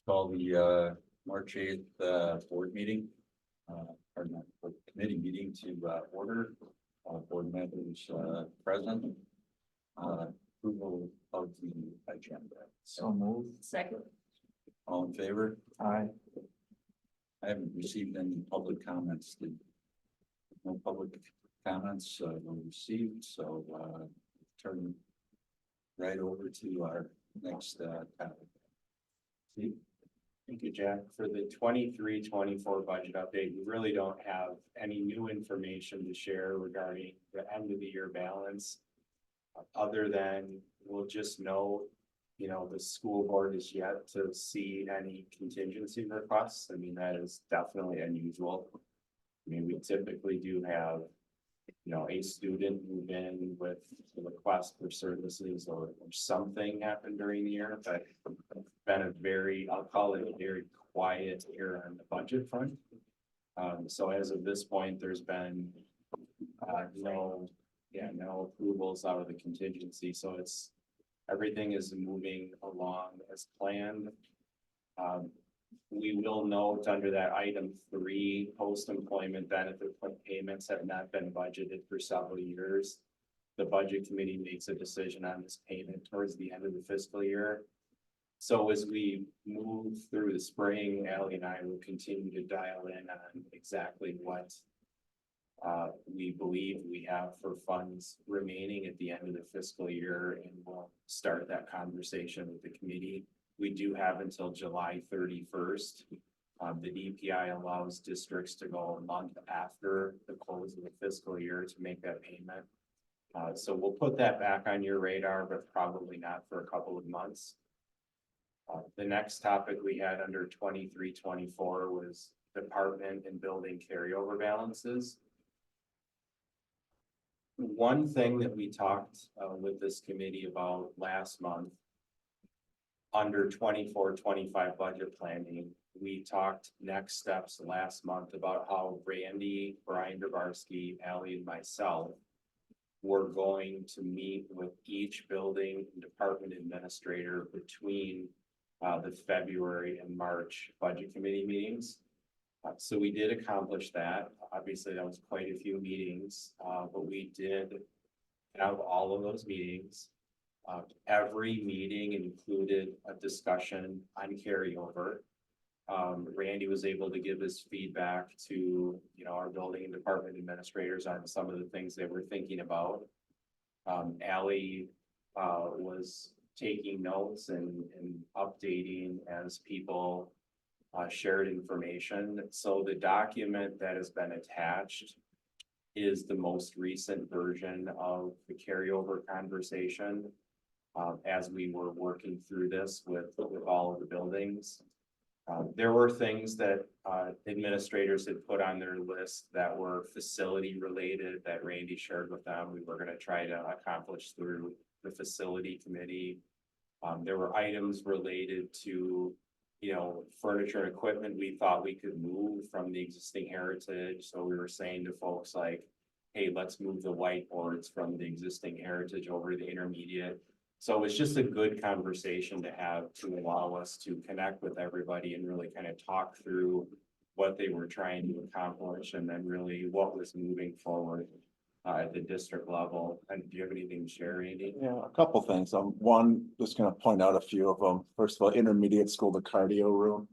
Call the March 8th board meeting, or not, committee meeting to order. Board members present. Approval of the agenda. So moved. Second. All in favor? Aye. I haven't received any public comments. No public comments were received, so turn right over to our next topic. Steve? Thank you, Jack. For the 23-24 budget update, we really don't have any new information to share regarding the end of the year balance. Other than we'll just know, the school board is yet to see any contingency requests. I mean, that is definitely unusual. I mean, we typically do have, a student move in with a request for services or something happened during the year, but it's been a very, I'll call it a very quiet year on the budget front. So as of this point, there's been no approvals out of the contingency. So everything is moving along as planned. We will note under that item 3, post-employment benefit payments have not been budgeted for several years. The budget committee makes a decision on this payment towards the end of the fiscal year. So as we move through the spring, Allie and I will continue to dial in on exactly what we believe we have for funds remaining at the end of the fiscal year, and we'll start that conversation with the committee. We do have until July 31st. The DPI allows districts to go a month after the close of the fiscal year to make that payment. So we'll put that back on your radar, but probably not for a couple of months. The next topic we had under 23-24 was department and building carryover balances. One thing that we talked with this committee about last month, under 24-25 budget planning, we talked next steps last month about how Randy, Brian Dabarsky, Allie, and myself were going to meet with each building and department administrator between the February and March budget committee meetings. So we did accomplish that. Obviously, that was quite a few meetings, but we did have all of those meetings. Every meeting included a discussion on carryover. Randy was able to give his feedback to, our building and department administrators on some of the things they were thinking about. Allie was taking notes and updating as people shared information. So the document that has been attached is the most recent version of the carryover conversation. As we were working through this with all of the buildings. There were things that administrators had put on their list that were facility related that Randy shared with them. We were going to try to accomplish through the facility committee. There were items related to, furniture and equipment we thought we could move from the existing heritage. So we were saying to folks like, hey, let's move the whiteboards from the existing heritage over to the intermediate. So it was just a good conversation to have to allow us to connect with everybody and really kind of talk through what they were trying to accomplish and then really what was moving forward at the district level. And do you have anything to share, Andy? Yeah, a couple things. One, just going to point out a few of them. First of all, intermediate school, the cardio room.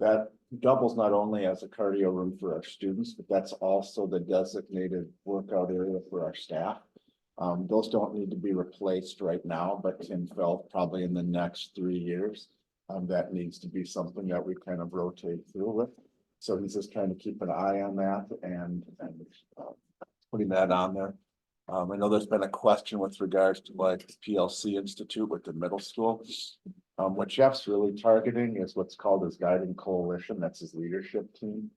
That doubles not only as a cardio room for our students, but that's also the designated workout area for our staff. Those don't need to be replaced right now, but Tim felt probably in the next 3 years, that needs to be something that we kind of rotate through with. So he's just trying to keep an eye on that and putting that on there. I know there's been a question with regards to like the PLC Institute with the middle school. What Jeff's really targeting is what's called his guiding coalition. That's his leadership team.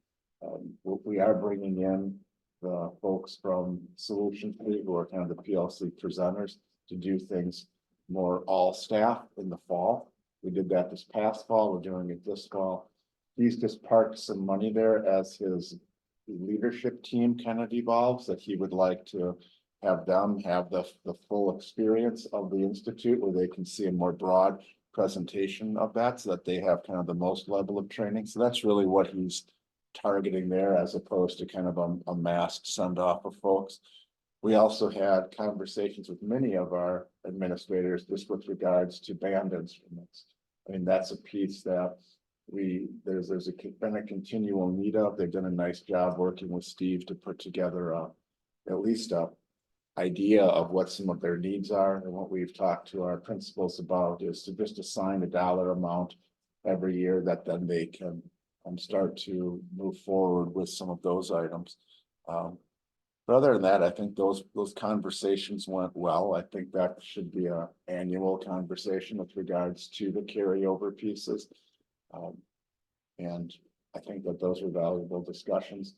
We are bringing in the folks from Solutions League, who are kind of the PLC presenters, to do things more all staff in the fall. We did that this past fall. We're doing it this fall. He's just parked some money there as his leadership team kind of evolves, that he would like to have them have the full experience of the Institute where they can see a more broad presentation of that so that they have kind of the most level of training. So that's really what he's targeting there as opposed to kind of a massed send off of folks. We also had conversations with many of our administrators just with regards to band instruments. I mean, that's a piece that there's been a continual need of. They've done a nice job working with Steve to put together at least a idea of what some of their needs are. And what we've talked to our principals about is to just assign a dollar amount every year that then they can start to move forward with some of those items. But other than that, I think those conversations went well. I think that should be an annual conversation with regards to the carryover pieces. And I think that those are valuable discussions.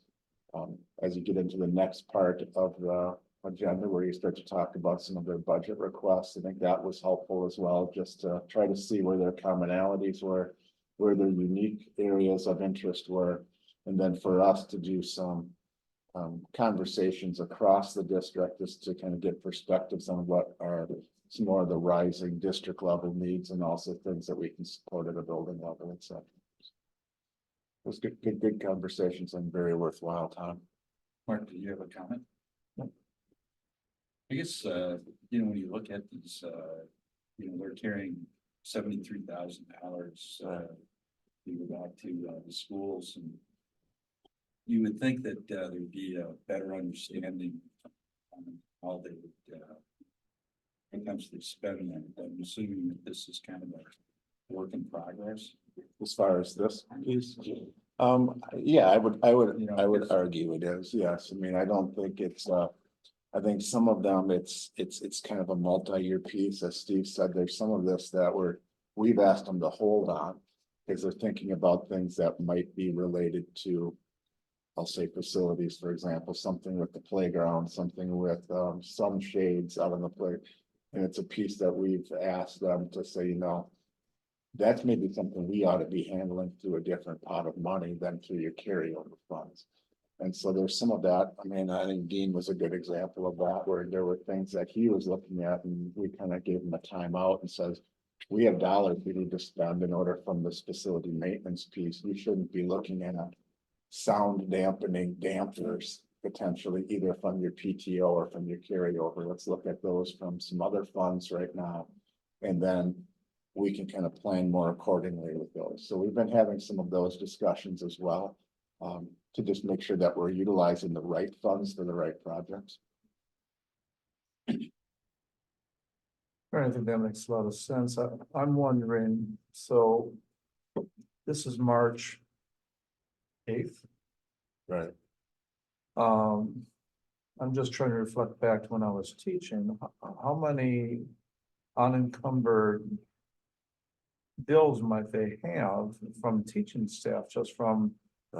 As you get into the next part of the agenda where you start to talk about some of their budget requests, I think that was helpful as well, just to try to see where their commonalities were, where their unique areas of interest were, and then for us to do some conversations across the district just to kind of get perspectives on what are some more of the rising district level needs and also things that we can support at a building level, etc. It was good conversations and very worthwhile time. Mark, did you have a comment? I guess, when you look at these, they're carrying $73,000, you go back to the schools, and you would think that there'd be a better understanding on how they would, when it comes to spending it. I'm assuming that this is kind of a work in progress. As far as this piece, yeah, I would argue it is, yes. I mean, I don't think it's, I think some of them, it's kind of a multi-year piece. As Steve said, there's some of this that we've asked them to hold on because they're thinking about things that might be related to, I'll say facilities, for example, something with the playground, something with some shades out on the play. And it's a piece that we've asked them to say, that's maybe something we ought to be handling through a different pot of money than through your carryover funds. And so there's some of that. I mean, I think Dean was a good example of that, where there were things that he was looking at and we kind of gave him a timeout and says, we have dollars we need to spend in order from this facility maintenance piece. We shouldn't be looking at sound dampening dampers potentially either from your PTO or from your carryover. Let's look at those from some other funds right now. And then we can kind of plan more accordingly with those. So we've been having some of those discussions as well, to just make sure that we're utilizing the right funds for the right projects. I think that makes a lot of sense. I'm wondering, so this is March 8th. Right. I'm just trying to reflect back to when I was teaching, how many unencumbered bills might they have from teaching staff, just from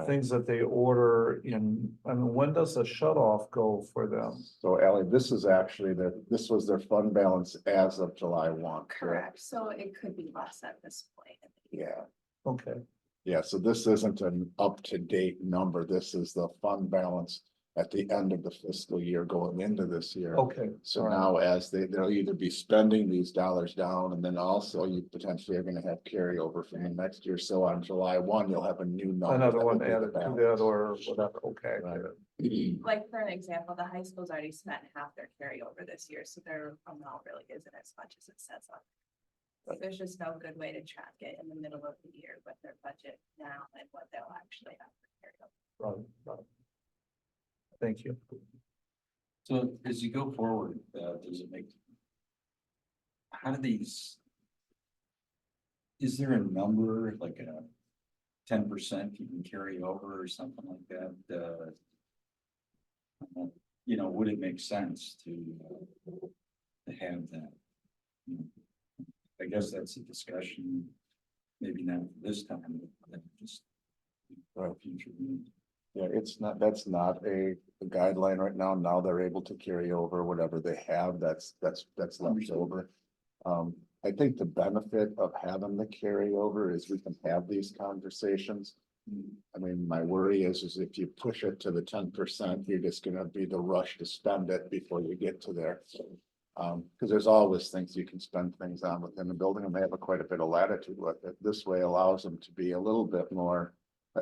things that they order in? I mean, when does the shut off go for them? So Ally, this is actually this was their fund balance as of July 1. Correct, so it could be less at this point. Yeah. Okay, Yeah, so this isn't an up-to-date number. This is the fund balance at the end of the fiscal year going into this year. okay. So all right. now as they'll either be spending these dollars down, and then also you potentially are gonna have carryover from the next year. So on July 1, you'll have a new number. Another that one will be the added to balance. that or whatever, okay. Right. Like for an example, the high school's already spent half their carryover this year, so their amount really isn't as much as it says on. There's just no good way to track it in the middle of the year with their budget now and what they'll actually have for carryover. Right. Thank you. So as you go forward, does it make? How do these? Is there a number like a 10% you can carry over or something like that? Would it make sense to have that? I guess that's a discussion, maybe not this time, but just for future. Yeah, that's not a guideline right now. Now they're able to carry over whatever they have that's left over. I think the benefit of having the carryover is we can have these conversations. I mean, my worry is if you push it to the 10%, you're just gonna be the rush to spend it before you get to there. Because there's always things you can spend things on within the building, and they have quite a bit of latitude with it. This way allows them to be a little bit more.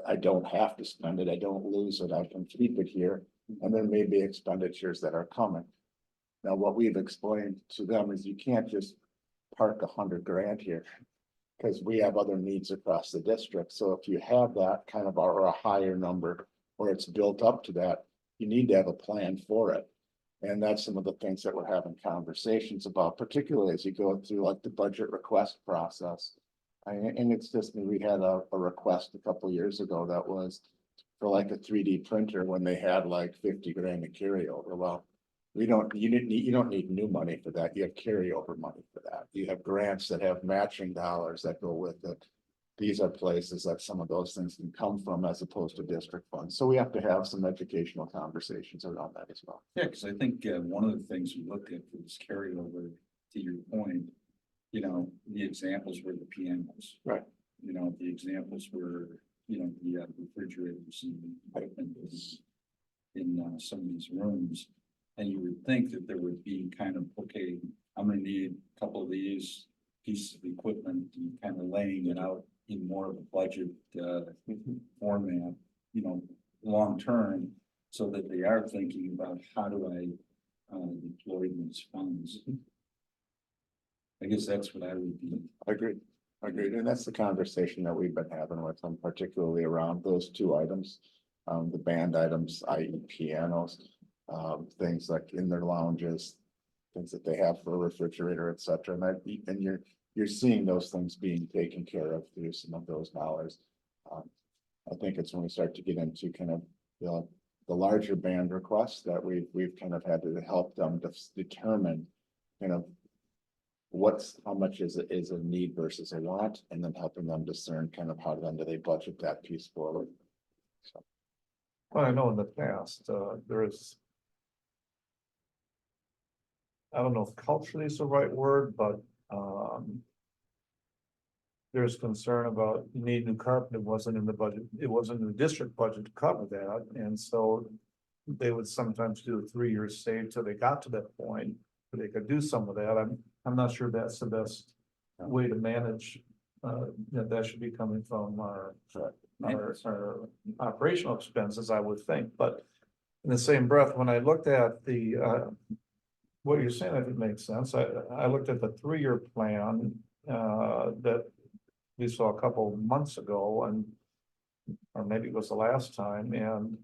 I don't have to spend it, I don't lose it, I can keep it here, and there may be expenditures that are coming. Now, what we've explained to them is you can't just park $100,000 here. Because we have other needs across the district, so if you have that kind of or a higher number, or it's built up to that, you need to have a plan for it. And that's some of the things that we're having conversations about, particularly as you go through like the budget request process. And it's just, we had a request a couple years ago that was for like a 3D printer when they had like 50,000 to carry over. Well, you don't need new money for that. You have carryover money for that. You have grants that have matching dollars that go with it. These are places that some of those things can come from as opposed to district funds. So we have to have some educational conversations around that as well. Yeah, because I think one of the things we looked at for this carryover, to your point, you know, the examples were the pianos. Right. You know, the examples were, you know, the refrigerators and equipment in some of these rooms. And you would think that there would be kind of, okay, I'm gonna need a couple of these pieces of equipment and kind of laying it out in more of a budget format, you know, long term, so that they are thinking about how do I deploy these funds. I guess that's what I would be. Agreed. Agreed. And that's the conversation that we've been having with them, particularly around those two items. The band items, i.e. pianos, things like in their lounges, things that they have for a refrigerator, et cetera. And you're seeing those things being taken care of through some of those dollars. I think it's when we start to get into kind of the larger band requests that we've kind of had to help them to determine kind of how much is a need versus a want, and then helping them discern kind of how then do they budget that piece forward. So. Well, I know in the past, there is. I don't know if culturally is the right word, but, there's concern about you need new carpet. It wasn't in the budget. It wasn't in the district budget to cover that. And so they would sometimes do a 3-year save till they got to that point, where they could do some of that. I'm not sure that's the best way to manage. That should be coming from our operational expenses, I would think. But in the same breath, when I looked at the what you're saying, I think makes sense. I looked at the 3-year plan that we saw a couple of months ago, and or maybe it was the last time, and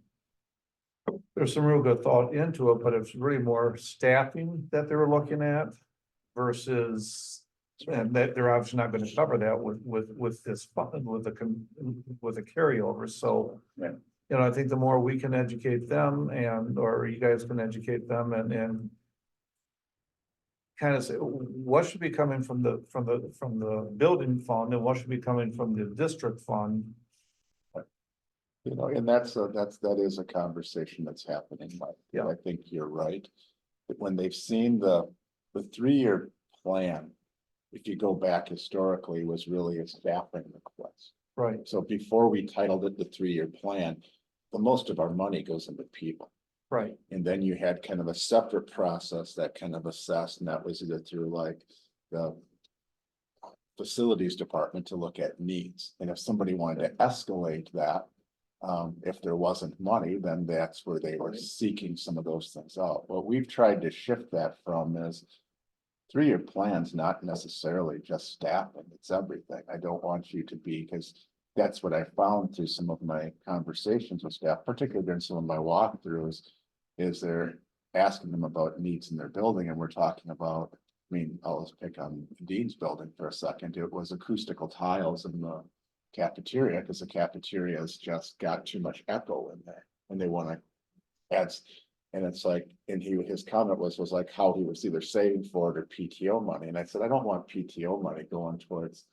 there's some real good thought into it, but it's really more staffing that they were looking at versus, and that they're obviously not going to cover that with this fund, with the carryover. So, Yeah. You know, I think the more we can educate them, or you guys can educate them, and kind of say what should be coming from the building fund and what should be coming from the district fund. You know, and that is a conversation that's happening, Mike. Yeah. I think you're right. But when they've seen the 3-year plan, if you go back historically, was really a staffing request. Right. So before we titled it the 3-year plan, the most of our money goes into people. Right. And then you had kind of a separate process that kind of assessed, and that was either through like the facilities department to look at needs. And if somebody wanted to escalate that, if there wasn't money, then that's where they were seeking some of those things out. What we've tried to shift that from is 3-year plans, not necessarily just staffing, it's everything. I don't want you to be, because that's what I found through some of my conversations with staff, particularly during some of my walkthroughs, is they're asking them about needs in their building, and we're talking about, I mean, I'll just pick on Dean's building for a second. It was acoustical tiles in the cafeteria, because the cafeteria has just got too much echo in there, and they want to add, and it's like, and his comment was like how he was either saving for it or PTO money, and I said, I don't want PTO money going towards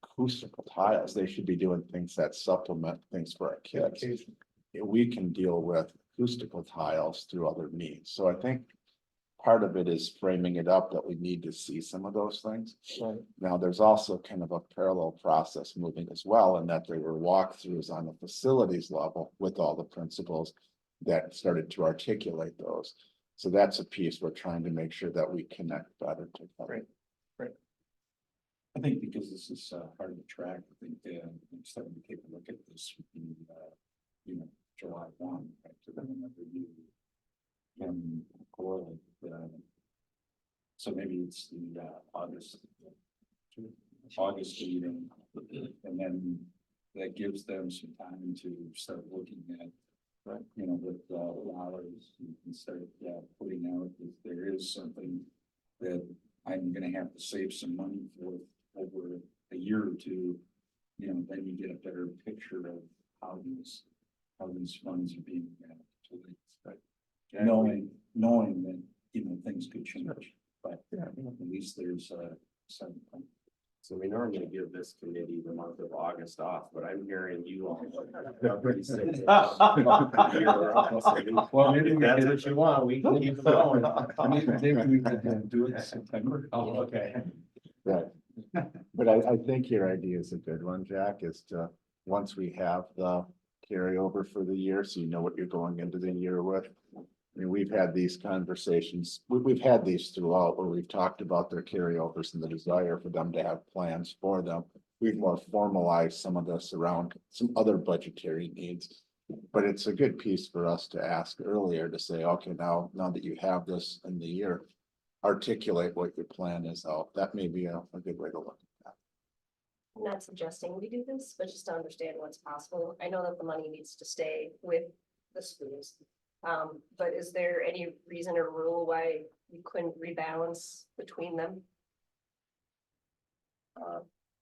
acoustical tiles. They should be doing things that supplement things for our kids. We can deal with acoustical tiles through other means. So I think part of it is framing it up that we need to see some of those things. Right. Now, there's also kind of a parallel process moving as well, in that there were walkthroughs on the facilities level with all the principals that started to articulate those. So that's a piece we're trying to make sure that we connect better to. Right. I think because this is hard to track, I think it's time to take a look at this in, July 1, right, to then another year. And correlate, so maybe it's the August meeting, and then that gives them some time to start looking at, right, with hours, you can start putting out if there is something that I'm gonna have to save some money for over a year or two, then you get a better picture of how these funds are being utilized. But knowing that, things could change, but at least there's some. So we normally give this committee the month of August off, but I'm hearing you all. are pretty sick. Well, maybe If that's what you want, we can keep going. Maybe we could do it in September. Oh, okay. Right. But I think your idea is a good one, Jack, is to, once we have the carryover for the year, so you know what you're going into the year with. I mean, we've had these conversations, we've had these throughout where we've talked about their carryovers and the desire for them to have plans for them. We've more formalized some of this around some other budgetary needs. But it's a good piece for us to ask earlier to say, okay, now that you have this in the year, articulate what your plan is out. That may be a good way to look at that. I'm not suggesting we do this, but just to understand what's possible. I know that the money needs to stay with the schools. But is there any reason or rule why you couldn't rebalance between them?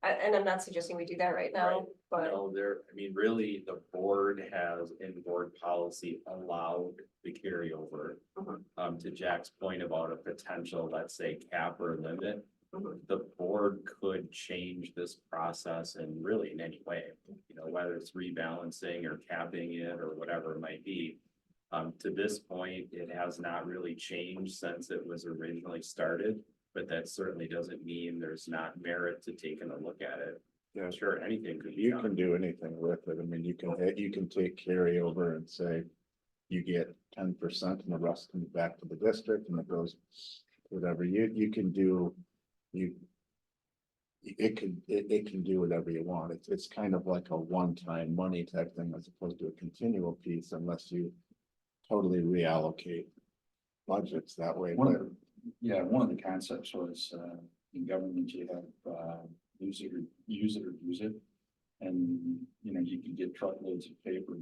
And I'm not suggesting we do that right now, Right. but No, really, the board has in board policy allowed the carryover. Mhm. To Jack's point about a potential, let's say, cap or limit. Mhm. The board could change this process in really in any way, whether it's rebalancing or capping it or whatever it might be. To this point, it has not really changed since it was originally started, but that certainly doesn't mean there's not merit to taking a look at it. Yeah. Sure, anything could be You done. can do anything with it. I mean, you can take carryover and say. You get 10% and the rest comes back to the district and it goes. Whatever you can do, it can do whatever you want. It's kind of like a one-time money type thing as opposed to a continual piece unless you. Totally reallocate budgets that way. One of the concepts was, in government, you have, use it or use it. And, you can get truckloads of paper,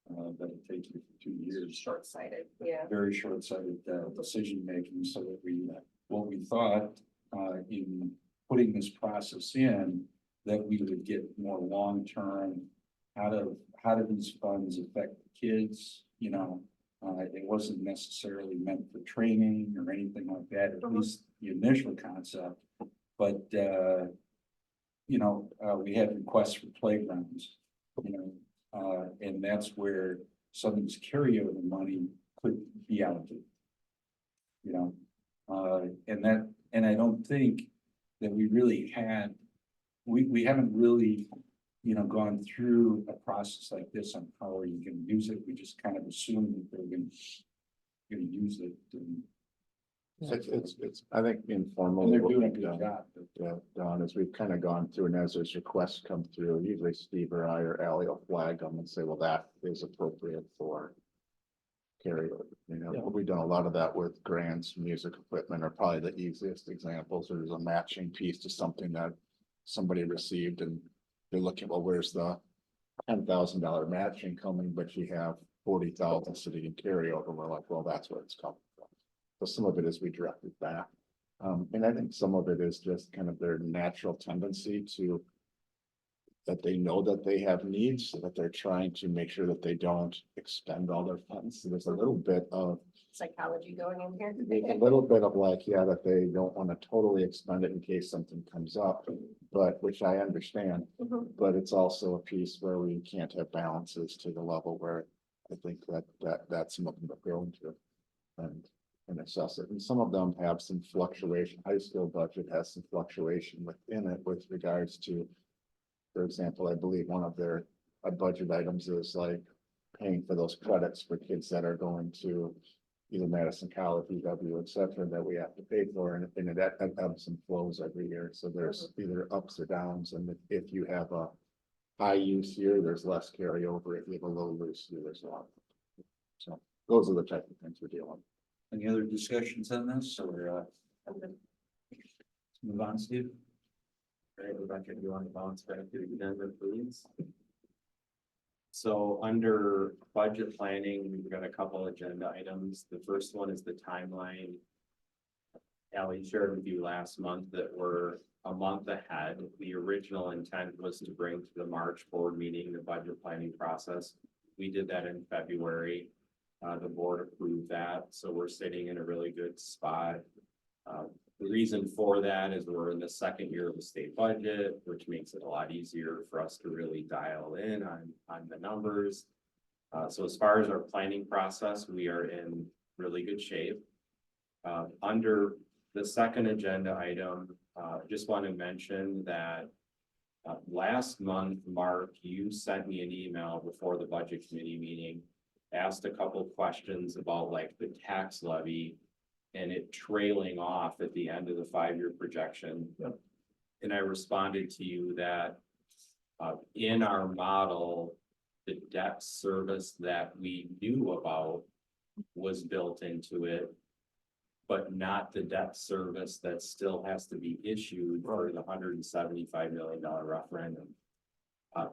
that'll take you for 2 years. short-sighted, yeah. Very short-sighted, decision making, so that what we thought, in putting this process in, that we would get more long-term, how do these funds affect the kids, it wasn't necessarily meant for training or anything like that, at least the initial concept. But, we had requests for playgrounds, and that's where some of this carryover money could be allocated. And I don't think that we really had, we haven't really, gone through a process like this on how are you gonna use it. We just kind of assumed that they're gonna use it. And It's, I think informal. they're doing a good job. Don, as we've kind of gone through and as there's requests come through, usually Steve or I or Ally will flag them and say, well, that is appropriate for. Carryover, we've done a lot of that with grants, music equipment are probably the easiest examples. There's a matching piece to something that somebody received and they're looking, well, where's the $10,000 matching coming, but you have 40,000 sitting in carryover. We're like, well, that's where it's coming from. So some of it is redirected back. And I think some of it is just kind of their natural tendency to. That they know that they have needs, so that they're trying to make sure that they don't expend all their funds. So there's a little bit of. Psychology going in here. There's a little bit of like, yeah, that they don't want to totally expend it in case something comes up, but which I understand. Mhm. But it's also a piece where we can't have balances to the level where I think that some of them are going to. And assess it. And some of them have some fluctuation. High school budget has some fluctuation within it with regards to. For example, I believe one of their budget items is like paying for those credits for kids that are going to either Madison College, UW, et cetera, that we have to pay for, and that ebbs and flows every year, so there's either ups or downs, and if you have a high use year, there's less carryover, if you have a low use year, there's a lot. So, those are the type of things we're dealing with. Any other discussions on this, or, let's move on, Steve? Right, Rebecca, do you want to bounce back to the agenda, please? So under budget planning, we've got a couple agenda items. The first one is the timeline. Ally shared with you last month that we're a month ahead. The original intent was to bring to the March board meeting, the budget planning process. We did that in February. The board approved that, so we're sitting in a really good spot. The reason for that is we're in the second year of the state budget, which makes it a lot easier for us to really dial in on the numbers. So as far as our planning process, we are in really good shape. Under the second agenda item, just want to mention that last month, Mark, you sent me an email before the budget committee meeting, asked a couple questions about like the tax levy and it trailing off at the end of the 5-year projection. Yep. And I responded to you that in our model, the debt service that we knew about was built into it, but not the debt service that still has to be issued for the $175 million referendum.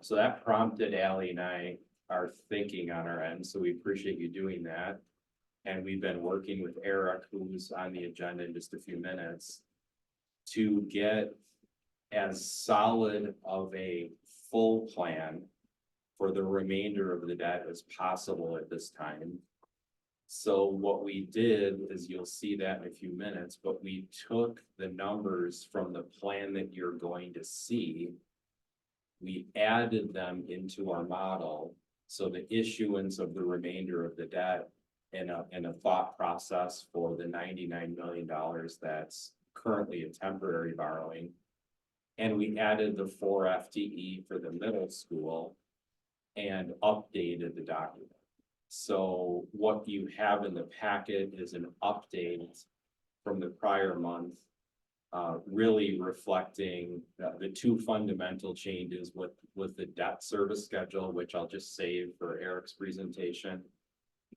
So that prompted Ally and I our thinking on our end, so we appreciate you doing that. And we've been working with Eric, who's on the agenda in just a few minutes, to get as solid of a full plan for the remainder of the debt as possible at this time. So what we did is, you'll see that in a few minutes, but we took the numbers from the plan that you're going to see. We added them into our model. So the issuance of the remainder of the debt and a thought process for the $99 million that's currently a temporary borrowing. And we added the 4 FTE for the middle school and updated the document. So what you have in the packet is an update from the prior month, really reflecting the two fundamental changes with the debt service schedule, which I'll just save for Eric's presentation,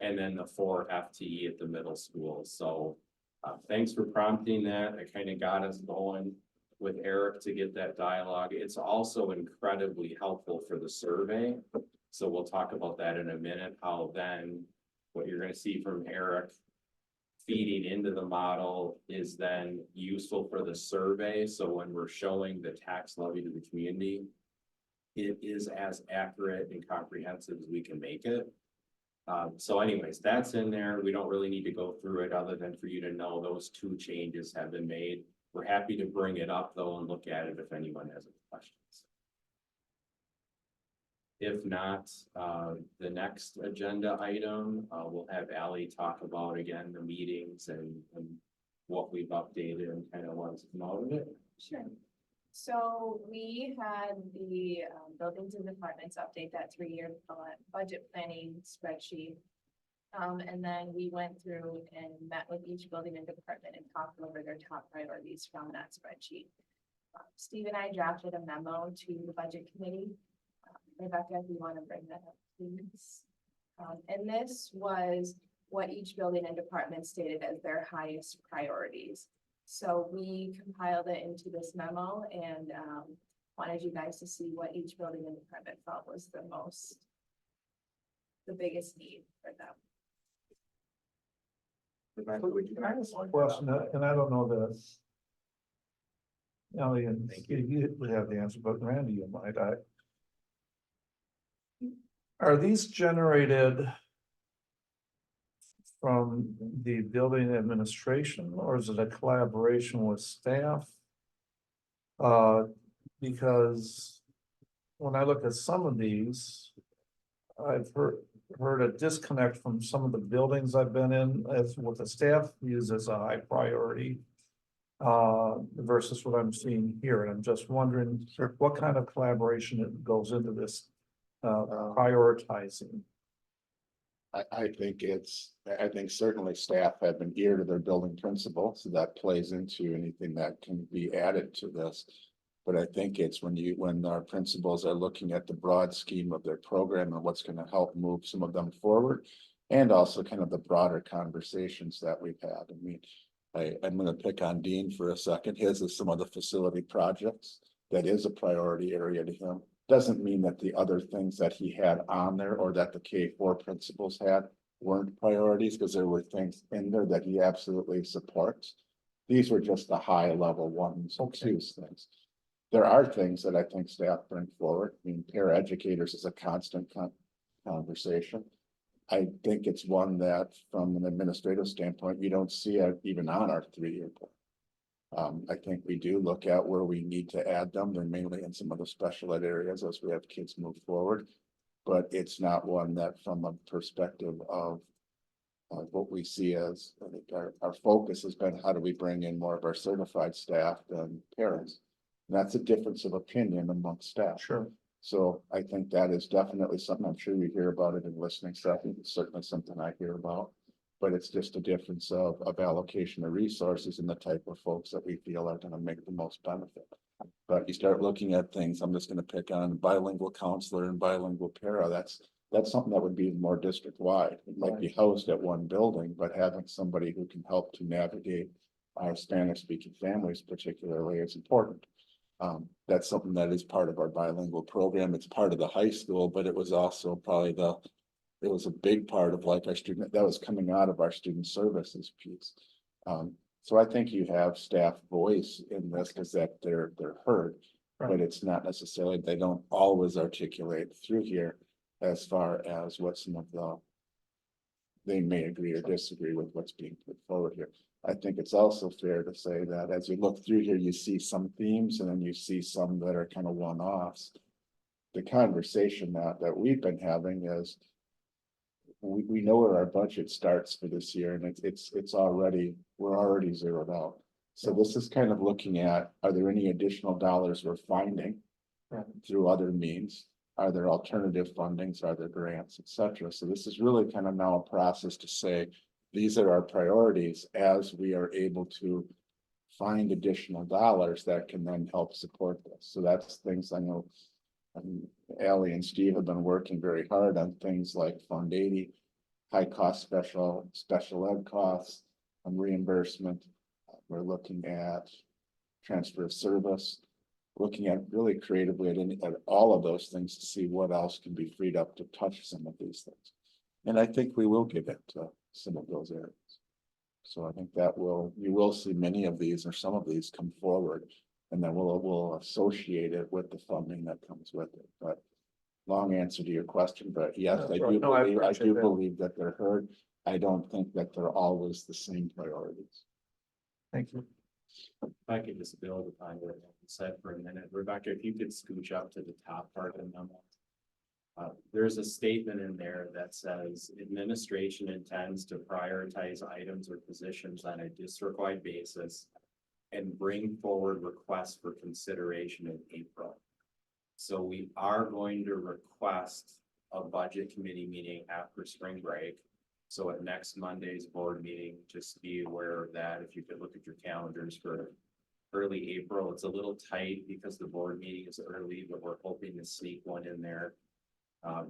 and then the 4 FTE at the middle school. So thanks for prompting that. It kind of got us going with Eric to get that dialogue. It's also incredibly helpful for the survey. So we'll talk about that in a minute, how then what you're going to see from Eric feeding into the model is then useful for the survey. So when we're showing the tax levy to the community, it is as accurate and comprehensive as we can make it. So anyways, that's in there. We don't really need to go through it other than for you to know those two changes have been made. We're happy to bring it up though and look at it if anyone has any questions. If not, the next agenda item, we'll have Ally talk about again the meetings and what we've updated and kind of what's come out of it. Sure. So we had the buildings and departments update that 3-year budget planning spreadsheet. And then we went through and met with each building and department and talked over their top priorities from that spreadsheet. Steve and I drafted a memo to the budget committee. Rebecca, if you want to bring that up, please. And this was what each building and department stated as their highest priorities. So we compiled it into this memo and wanted you guys to see what each building and department felt was the biggest need for them. Rebecca, would you mind? Question, and I don't know this. Ally and you would have the answer, but Randy, you might. Are these generated from the building administration, or is it a collaboration with staff? Because when I look at some of these, I've heard a disconnect from some of the buildings I've been in as what the staff views as a high priority versus what I'm seeing here. And I'm just wondering what kind of collaboration goes into this prioritizing. I think certainly staff have an ear to their building principal, so that plays into anything that can be added to this. But I think it's when our principals are looking at the broad scheme of their program and what's gonna help move some of them forward. And also kind of the broader conversations that we've had. I mean, I'm gonna pick on Dean for a second. His is some of the facility projects. That is a priority area to him. Doesn't mean that the other things that he had on there or that the K-4 principals had weren't priorities, because there were things in there that he absolutely supports. These were just the high level ones and twos things. There are things that I think staff bring forward. I mean, paraeducators is a constant conversation. I think it's one that from an administrative standpoint, you don't see it even on our 3-year plan. I think we do look at where we need to add them. They're mainly in some of the special ed areas as we have kids move forward. But it's not one that from a perspective of what we see as, I think our focus has been, how do we bring in more of our certified staff than parents? And that's a difference of opinion amongst staff. Sure. So I think that is definitely something, I'm sure you hear about it in listening stuff. It's certainly something I hear about. But it's just a difference of allocation of resources and the type of folks that we feel are gonna make the most benefit. But you start looking at things, I'm just gonna pick on bilingual counselor and bilingual para, that's something that would be more district wide. It might be housed at one building, but having somebody who can help to navigate our Spanish speaking families particularly is important. That's something that is part of our bilingual program. It's part of the high school, but it was also probably it was a big part of like our student, that was coming out of our student services piece. So I think you have staff voice in this because that they're heard, but it's not necessarily, they don't always articulate through here as far as what some of they may agree or disagree with what's being put forward here. I think it's also fair to say that as you look through here, you see some themes and then you see some that are kind of one-offs. The conversation that we've been having is we know where our budget starts for this year, and we're already zeroed out. So this is kind of looking at, are there any additional dollars we're finding through other means? Are there alternative fundings? Are there grants, et cetera? So this is really kind of now a process to say, these are our priorities as we are able to find additional dollars that can then help support this. So that's things I know Allie and Steve have been working very hard on, things like Fund 80, high cost special ed costs, and reimbursement. We're looking at transfer of service, looking at really creatively at all of those things to see what else can be freed up to touch some of these things. And I think we will get into some of those areas. So I think that you will see many of these or some of these come forward, and then we'll associate it with the funding that comes with it. But long answer to your question, but yes, I do believe that they're heard. I don't think that they're always the same priorities. Thank you. If I could just build upon what you said for a minute, Rebecca, if you could scooch up to the top part of the memo. There's a statement in there that says administration intends to prioritize items or positions on a district-wide basis and bring forward requests for consideration in April. So we are going to request a budget committee meeting after spring break. So at next Monday's board meeting, just be aware of that. If you could look at your calendars for early April, it's a little tight because the board meeting is early, but we're hoping to sneak one in there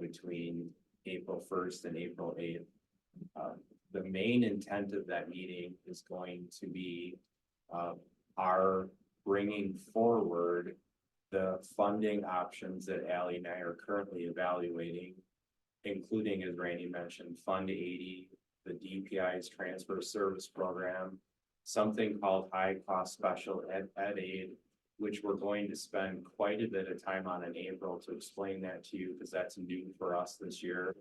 between April 1st and April 8th. The main intent of that meeting is going to be our bringing forward the funding options that Allie and I are currently evaluating, including, as Randy mentioned, Fund 80, the DPI's transfer service program, something called high cost special ed aid, which we're going to spend quite a bit of time on in April to explain that to you, because that's new for us this year.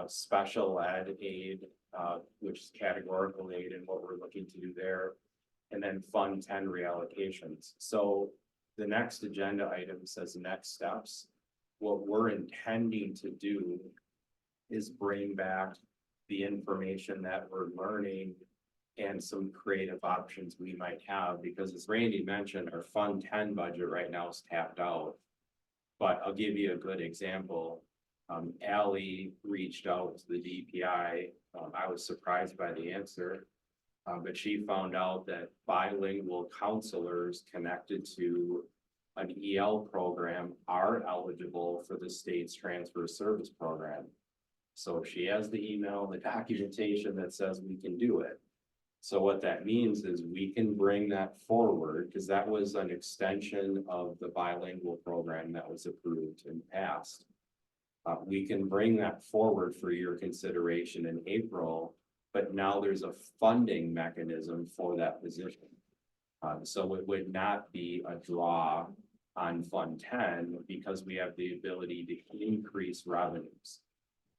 Special ed aid, which is categorical aid and what we're looking to do there. And then Fund 10 reallocations. So the next agenda item says next steps. What we're intending to do is bring back the information that we're learning and some creative options we might have, because as Randy mentioned, our Fund 10 budget right now is tapped out. But I'll give you a good example. Ally reached out to the DPI. I was surprised by the answer. But she found out that bilingual counselors connected to an EL program are eligible for the state's transfer service program. So she has the email, the documentation that says we can do it. So what that means is we can bring that forward, because that was an extension of the bilingual program that was approved and passed. We can bring that forward for your consideration in April, but now there's a funding mechanism for that position. So it would not be a draw on Fund 10 because we have the ability to increase revenues.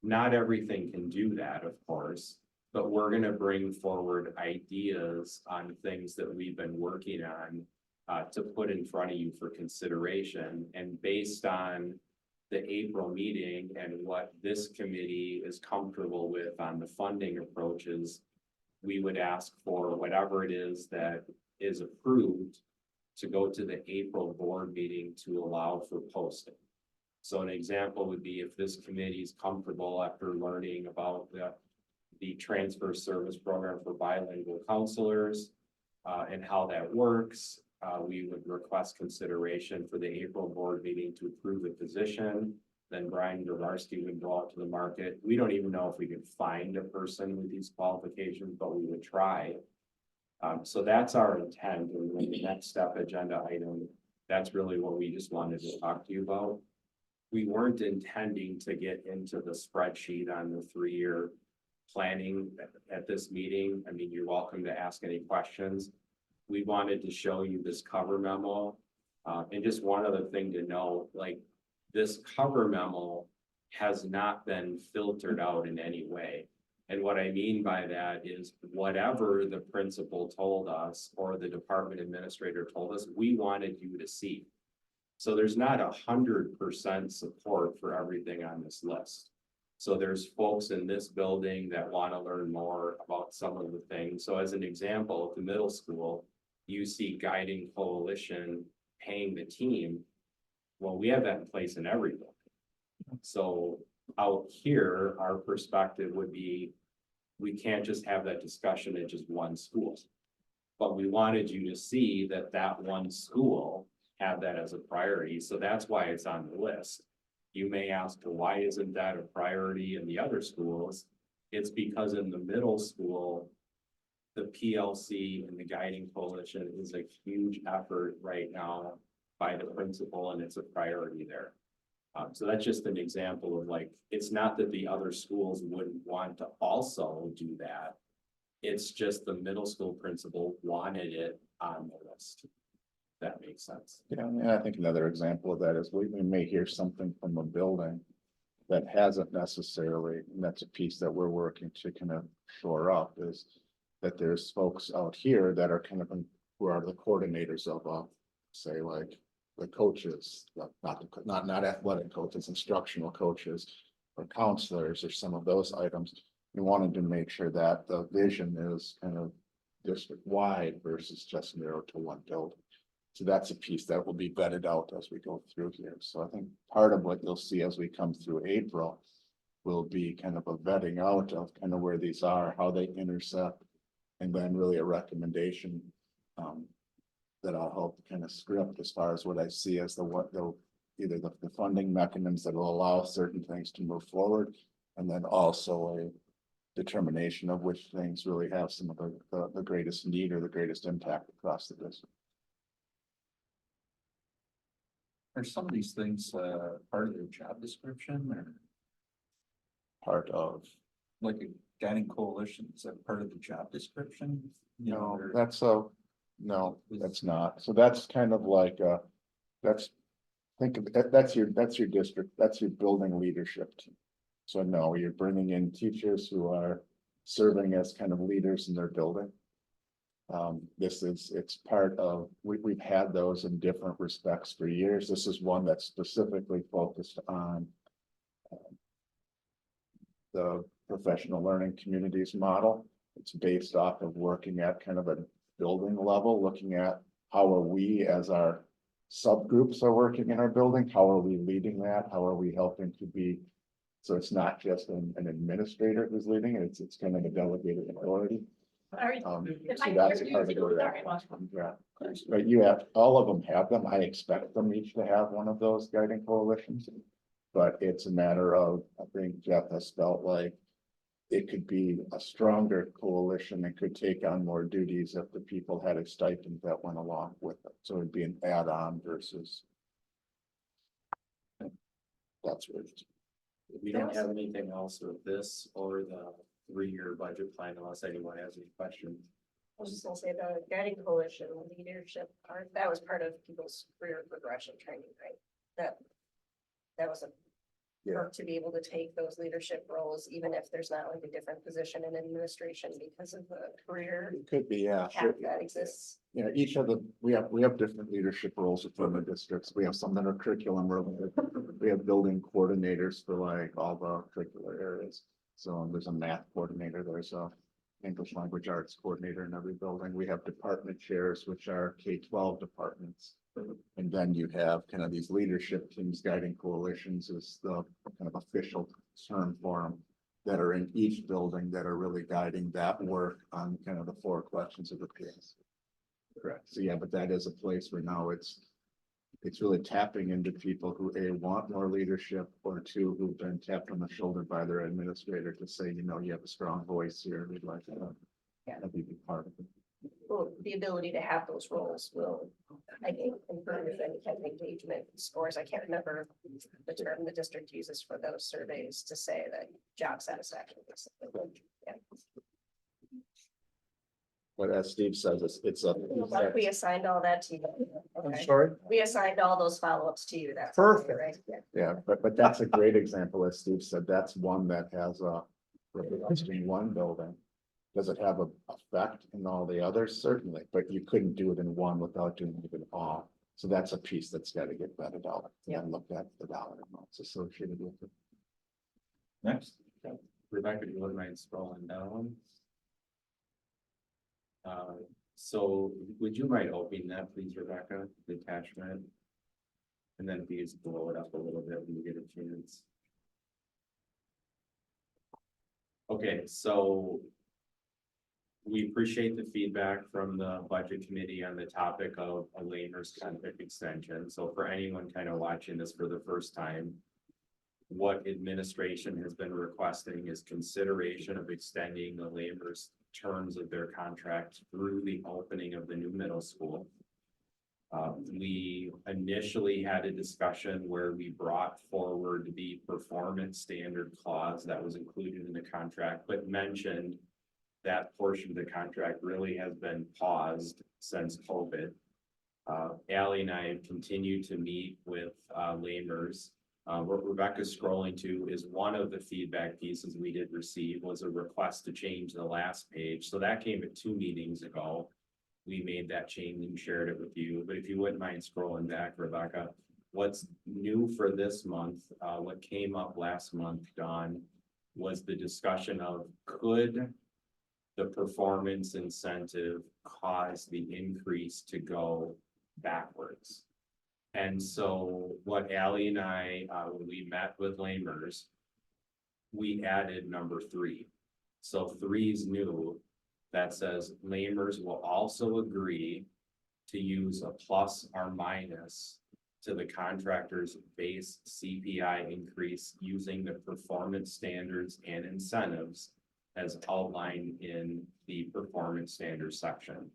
Not everything can do that, of course, but we're gonna bring forward ideas on things that we've been working on to put in front of you for consideration. And based on the April meeting and what this committee is comfortable with on the funding approaches, we would ask for whatever it is that is approved to go to the April board meeting to allow for posting. So an example would be if this committee is comfortable after learning about the transfer service program for bilingual counselors and how that works, we would request consideration for the April board meeting to approve the position. Then Brian Gravarski would go out to the market. We don't even know if we could find a person with these qualifications, but we would try. So that's our intent, and then the next step agenda item, that's really what we just wanted to talk to you about. We weren't intending to get into the spreadsheet on the 3-year planning at this meeting. I mean, you're welcome to ask any questions. We wanted to show you this cover memo. And just one other thing to know, like this cover memo has not been filtered out in any way. And what I mean by that is whatever the principal told us or the department administrator told us, we wanted you to see. So there's not 100% support for everything on this list. So there's folks in this building that want to learn more about some of the things. So as an example, at the middle school, you see Guiding Coalition paying the team. Well, we have that in place in every building. So out here, our perspective would be, we can't just have that discussion at just one school. But we wanted you to see that that one school had that as a priority. So that's why it's on the list. You may ask, why isn't that a priority in the other schools? It's because in the middle school, the PLC and the Guiding Coalition is a huge effort right now by the principal, and it's a priority there. So that's just an example of like, it's not that the other schools wouldn't want to also do that. It's just the middle school principal wanted it on the list. That makes sense. Yeah, and I think another example of that is we may hear something from a building that hasn't necessarily, and that's a piece that we're working to kind of shore up, is that there's folks out here that are kind of, who are the coordinators of, say like the coaches, not athletic coaches, instructional coaches, or counselors, or some of those items. We wanted to make sure that the vision is kind of district wide versus just narrowed to one building. So that's a piece that will be vetted out as we go through here. So I think part of what you'll see as we come through April will be kind of a vetting out of kind of where these are, how they intersect, and then really a recommendation that I'll help kind of script as far as what I see as either the funding mechanisms that will allow certain things to move forward, and then also a determination of which things really have some of the greatest need or the greatest impact across the district. Are some of these things part of their job description or Part of, like a guiding coalition? Is that part of the job description? You know, no, or- no, that's not. So that's kind of like, think of that, that's your district, that's your building leadership team. So no, you're bringing in teachers who are serving as kind of leaders in their building. It's part of, we've had those in different respects for years. This is one that's specifically focused on the professional learning communities model. It's based off of working at kind of a building level, looking at how are we as our subgroups are working in our building, how are we leading that, how are we helping to be So it's not just an administrator who's leading it, it's kind of a delegated authority. So that's part of where that comes from, yeah. But you have, all of them have them. I expect them each to have one of those guiding coalitions. But it's a matter of, I think Jeff has felt like it could be a stronger coalition and could take on more duties if the people had a stipend that went along with it. So it'd be an add-on versus. That's what it's. We don't have anything else with this or the 3-year budget plan unless anyone has any questions. I was just gonna say the guiding coalition leadership part, that was part of people's career progression training, right? That was a. Yeah. To be able to take those leadership roles, even if there's not like a different position in administration because of the career It could be, yeah. path that exists. You know, each of the, we have different leadership roles within the districts. We have some that are curriculum related. We have building coordinators for like all the curricular areas. So there's a math coordinator, there's a English language arts coordinator in every building. We have department chairs, which are K-12 departments. And then you have kind of these leadership teams, guiding coalitions is the kind of official term for them that are in each building that are really guiding that work on kind of the 4 questions of the PS. Correct. So yeah, but that is a place where now it's really tapping into people who want more leadership, or 2 who've been tapped on the shoulder by their administrator to say, you know, you have a strong voice here. We'd like to have you be part of it. Well, the ability to have those roles will, I think, improve any kind of engagement scores. I can't remember the term the district uses for those surveys to say that job satisfaction. Yeah. But as Steve says, it's a. We assigned all that to you. I'm Okay. sorry, We assigned all those follow-ups to you. That's. Perfect. Right? Yeah. Yeah, but that's a great example, as Steve said, that's one that has a, in one building. Does it have a effect in all the others? Certainly, but you couldn't do it in one without doing it in all. So that's a piece that's got to get vetted out and looked at the dollar amounts associated with it. Next. Rebecca, do you wouldn't mind scrolling down? So would you mind opening that, please, Rebecca, the attachment? And then if you just blow it up a little bit when you get a chance. Okay, so we appreciate the feedback from the budget committee on the topic of a Lamers contract extension. So for anyone kind of watching this for the first time, what administration has been requesting is consideration of extending the Lamers terms of their contract through the opening of the new middle school. We initially had a discussion where we brought forward the performance standard clause that was included in the contract, but mentioned that portion of the contract really has been paused since COVID. Ally and I have continued to meet with Lamers. What Rebecca's scrolling to is one of the feedback pieces we did receive was a request to change the last page. So that came at 2 meetings ago. We made that change and shared it with you. But if you wouldn't mind scrolling back, Rebecca, what's new for this month, what came up last month, Dawn, was the discussion of could the performance incentive cause the increase to go backwards? And so what Ally and I, when we met with Lamers, we added number 3. So 3 is new. That says Lamers will also agree to use a plus or minus to the contractor's base CPI increase using the performance standards and incentives as outlined in the performance standards section.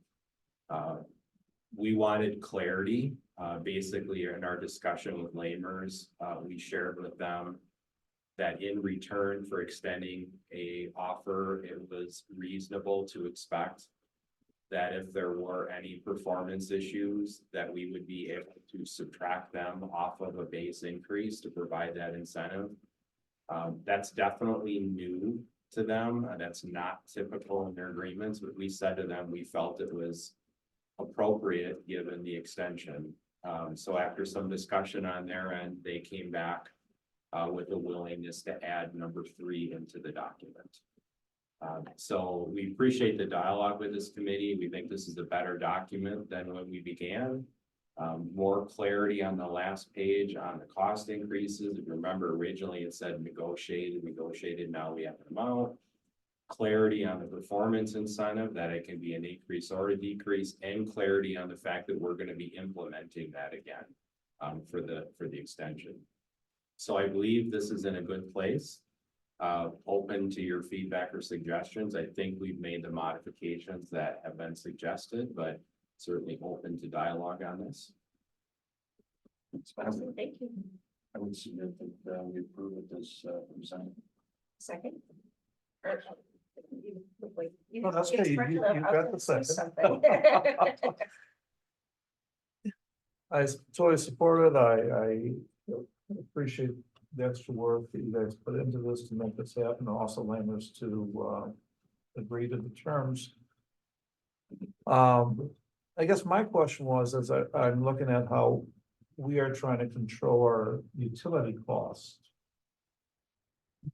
We wanted clarity. Basically, in our discussion with Lamers, we shared with them that in return for extending a offer, it was reasonable to expect that if there were any performance issues, that we would be able to subtract them off of a base increase to provide that incentive. That's definitely new to them. That's not typical in their agreements, but we said to them, we felt it was appropriate given the extension. So after some discussion on their end, they came back with a willingness to add number 3 into the document. So we appreciate the dialogue with this committee. We think this is a better document than when we began. More clarity on the last page on the cost increases. If you remember, originally it said negotiated, now we have an amount. Clarity on the performance incentive, that it can be an increase or a decrease, and clarity on the fact that we're gonna be implementing that again, for the extension. So I believe this is in a good place. Open to your feedback or suggestions. I think we've made the modifications that have been suggested, but certainly open to dialogue on this. Awesome, thank you. I would submit that we approve it as presented. Second? You look like No, that's okay. You expressed got I the was gonna say second. something. I totally support it. I appreciate the extra work that you guys put into this to make this happen, and also Landers to agree to the terms. I guess my question was, as I'm looking at how we are trying to control our utility costs.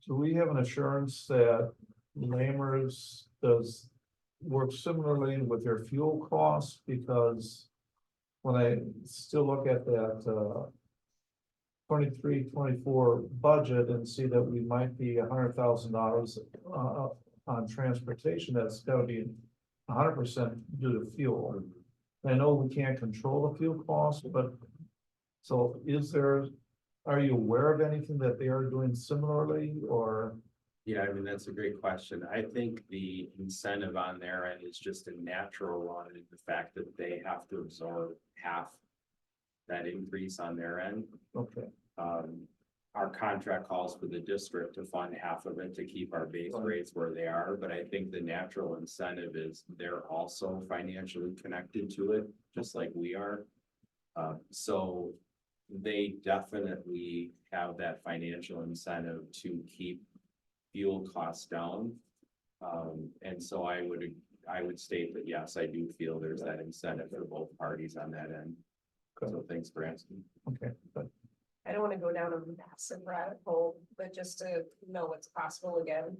Do we have an assurance that Lammers does work similarly with their fuel costs? Because when I still look at that 23-24 budget and see that we might be $100,000 on transportation, that's gotta be 100% due to fuel. I know we can't control the fuel costs, but so are you aware of anything that they are doing similarly, or? Yeah, I mean, that's a great question. I think the incentive on their end is just a natural one, in the fact that they have to absorb half that increase on their end. Okay, Our contract calls for the district to fund half of it to keep our base rates where they are, but I think the natural incentive is they're also financially connected to it, just like we are. So they definitely have that financial incentive to keep fuel costs down. And so I would state that, yes, I do feel there's that incentive for both parties on that end. So thanks for asking. okay, but I don't want to go down a massive rabbit hole, but just to know what's possible again.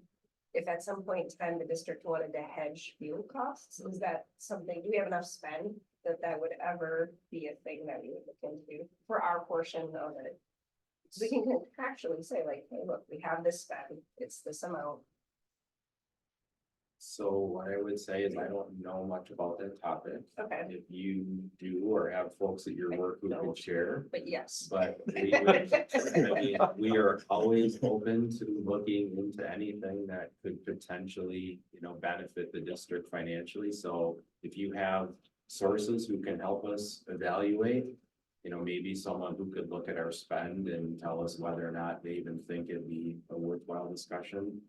If at some point in time the district wanted to hedge fuel costs, is that something, do we have enough spend that would ever be a thing that we would look into for our portion of it? So we can actually say like, hey, look, we have this spend, it's this amount. So what I would say is I don't know much about that topic. Okay, If you do, or have folks at your work who can share, but yes. but we are always open to looking into anything that could potentially, benefit the district financially. So if you have sources who can help us evaluate, maybe someone who could look at our spend and tell us whether or not they even think it'd be a worthwhile discussion.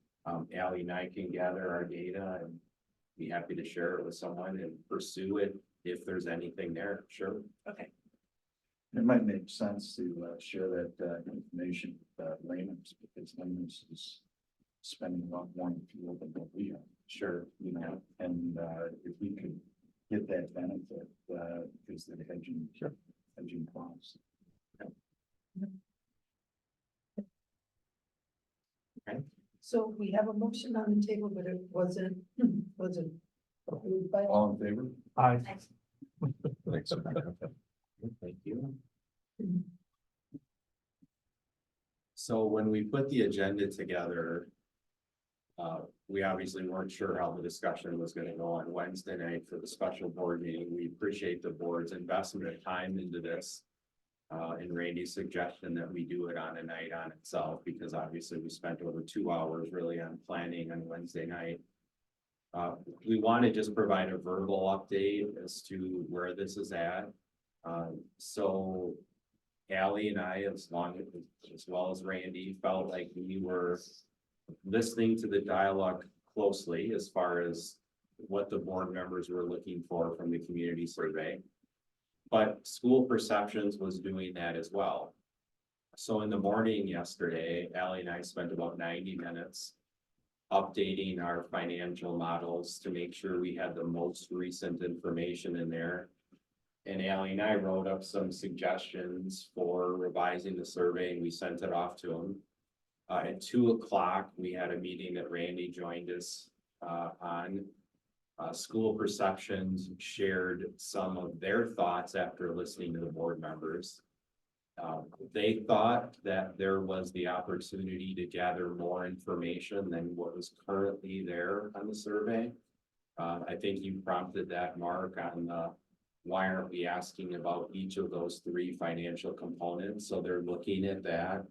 Ally and I can gather our data and be happy to share it with someone and pursue it if there's anything there. Sure. Okay, It might make sense to share that information with Layman's, because Layman's is spending a lot more on fuel than what we are. Sure. And if we could get that benefit, because they're hedging costs. So we have a motion on the table, but it wasn't approved by. All in favor? I, Thanks. Thank you. So when we put the agenda together, we obviously weren't sure how the discussion was going to go on Wednesday night for the special board meeting. We appreciate the board's investment of time into this. And Randy's suggestion that we do it on a night on itself, because obviously we spent over 2 hours really on planning on Wednesday night. We want to just provide a verbal update as to where this is at. So Ally and I, as well as Randy, felt like we were listening to the dialogue closely as far as what the board members were looking for from the community survey. But school perceptions was doing that as well. So in the morning yesterday, Ally and I spent about 90 minutes updating our financial models to make sure we had the most recent information in there. And Ally and I wrote up some suggestions for revising the survey, and we sent it off to them. At 2 o'clock, we had a meeting that Randy joined us on. School Perceptions shared some of their thoughts after listening to the board members. They thought that there was the opportunity to gather more information than what was currently there on the survey. I think you prompted that, Mark, on the, why aren't we asking about each of those three financial components? So they're looking at that.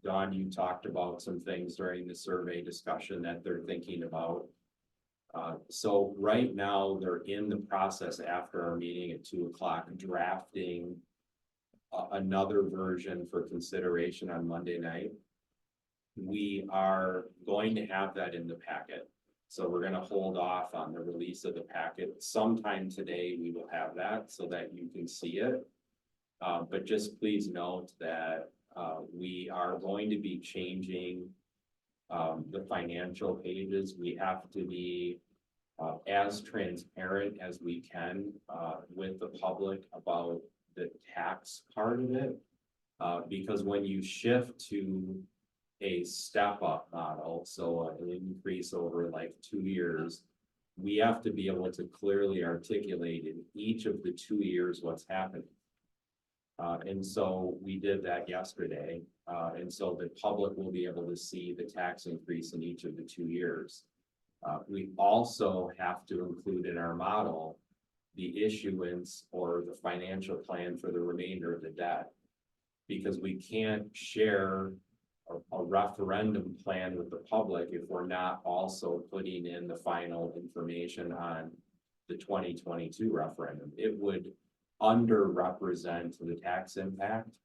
Dawn, you talked about some things during the survey discussion that they're thinking about. So right now, they're in the process after our meeting at 2 o'clock, drafting another version for consideration on Monday night. We are going to have that in the packet. So we're gonna hold off on the release of the packet. Sometime today, we will have that so that you can see it. But just please note that we are going to be changing the financial pages. We have to be as transparent as we can with the public about the tax part of it. Because when you shift to a step up model, so an increase over like 2 years, we have to be able to clearly articulate in each of the 2 years what's happening. And so we did that yesterday. And so the public will be able to see the tax increase in each of the 2 years. We also have to include in our model the issuance or the financial plan for the remainder of the debt. Because we can't share a referendum plan with the public if we're not also putting in the final information on the 2022 referendum. It would underrepresent the tax impact.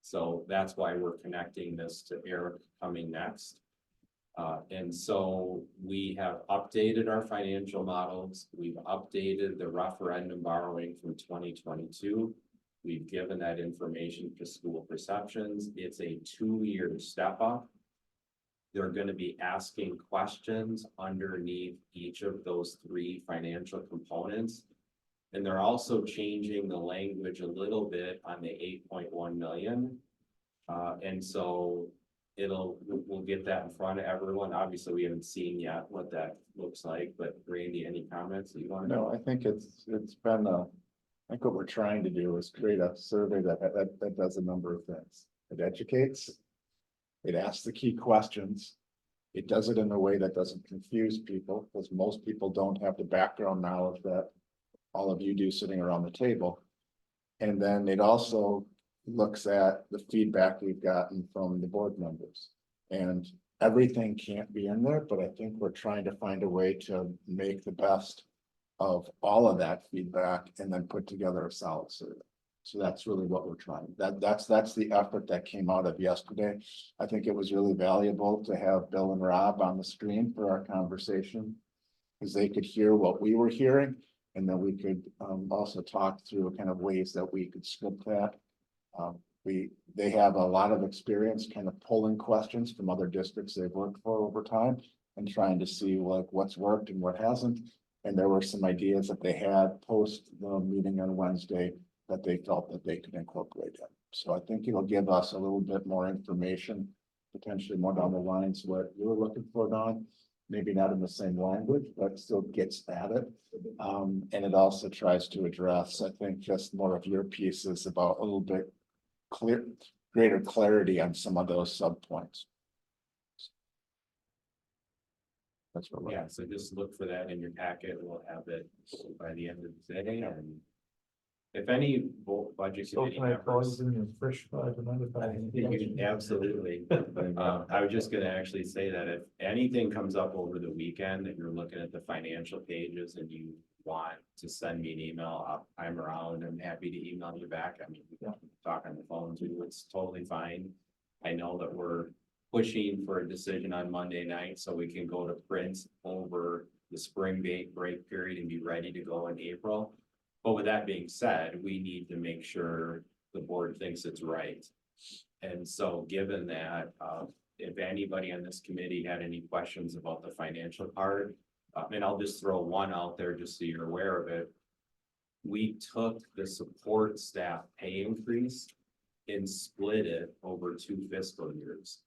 So that's why we're connecting this to Eric coming next. And so we have updated our financial models. We've updated the referendum borrowing from 2022. We've given that information to School Perceptions. It's a 2-year step up. They're going to be asking questions underneath each of those 3 financial components. And they're also changing the language a little bit on the 8.1 million. And so we'll get that in front of everyone. Obviously, we haven't seen yet what that looks like, but Randy, any comments that you want to know? No, I think it's been I think what we're trying to do is create a survey that does a number of things. It educates, it asks the key questions, it does it in a way that doesn't confuse people, because most people don't have the background knowledge that all of you do sitting around the table. And then it also looks at the feedback we've gotten from the board members. And everything can't be in there, but I think we're trying to find a way to make the best of all of that feedback and then put together a solid survey. So that's really what we're trying. That's the effort that came out of yesterday. I think it was really valuable to have Bill and Rob on the screen for our conversation, because they could hear what we were hearing, and then we could also talk through kind of ways that we could script that. They have a lot of experience kind of pulling questions from other districts they've worked for over time and trying to see like what's worked and what hasn't. And there were some ideas that they had post the meeting on Wednesday that they felt that they could incorporate in. So I think it'll give us a little bit more information, potentially more down the lines what you were looking for, Don. Maybe not in the same language, but still gets at it. And it also tries to address, I think, just more of your pieces about a little bit greater clarity on some of those subpoints. That's what we're. Yeah, so just look for that in your packet. We'll have it by the end of the day. And if any budget So committee can I call members. you in your fresh five another time? Absolutely. I was just gonna actually say that if anything comes up over the weekend and you're looking at the financial pages and you want to send me an email, I'm around. I'm happy to email you back. I mean, we can talk on the phone too. It's totally fine. I know that we're pushing for a decision on Monday night so we can go to print over the spring break period and be ready to go in April. But with that being said, we need to make sure the board thinks it's right. And so given that, if anybody on this committee had any questions about the financial part, and I'll just throw one out there just so you're aware of it. We took the support staff pay increase and split it over 2 fiscal years.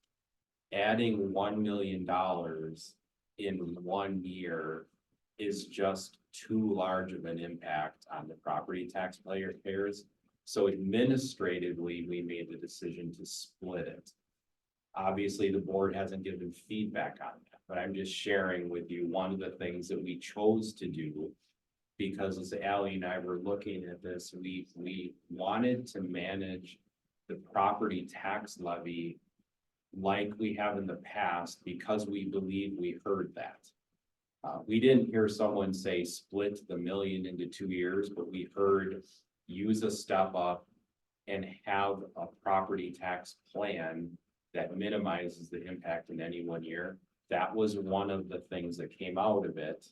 Adding $1 million in 1 year is just too large of an impact on the property taxpayers. So administratively, we made the decision to split it. Obviously, the board hasn't given feedback on that, but I'm just sharing with you one of the things that we chose to do. Because as Ally and I were looking at this, we wanted to manage the property tax levy like we have in the past, because we believe we heard that. We didn't hear someone say split the million into 2 years, but we heard use a step up and have a property tax plan that minimizes the impact in any 1 year. That was one of the things that came out of it,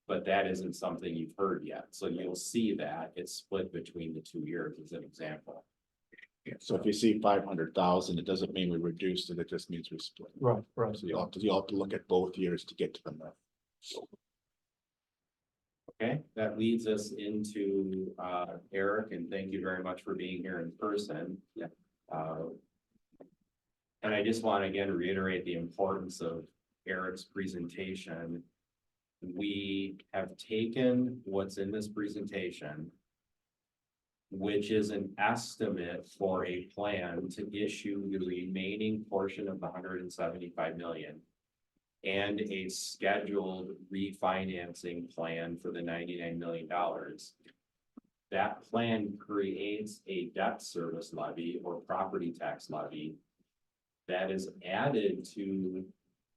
but that isn't something you've heard yet. So you'll see that it's split between the 2 years as an example. So if you see 500,000, it doesn't mean we reduced it, it just means we split. Right, right. So you'll have to look at both years to get to the number. Okay, that leads us into Eric, and thank you very much for being here in person. Yeah. And I just want to again reiterate the importance of Eric's presentation. We have taken what's in this presentation, which is an estimate for a plan to issue the remaining portion of the 175 million. And a scheduled refinancing plan for the $99 million. That plan creates a debt service levy or property tax levy that is added to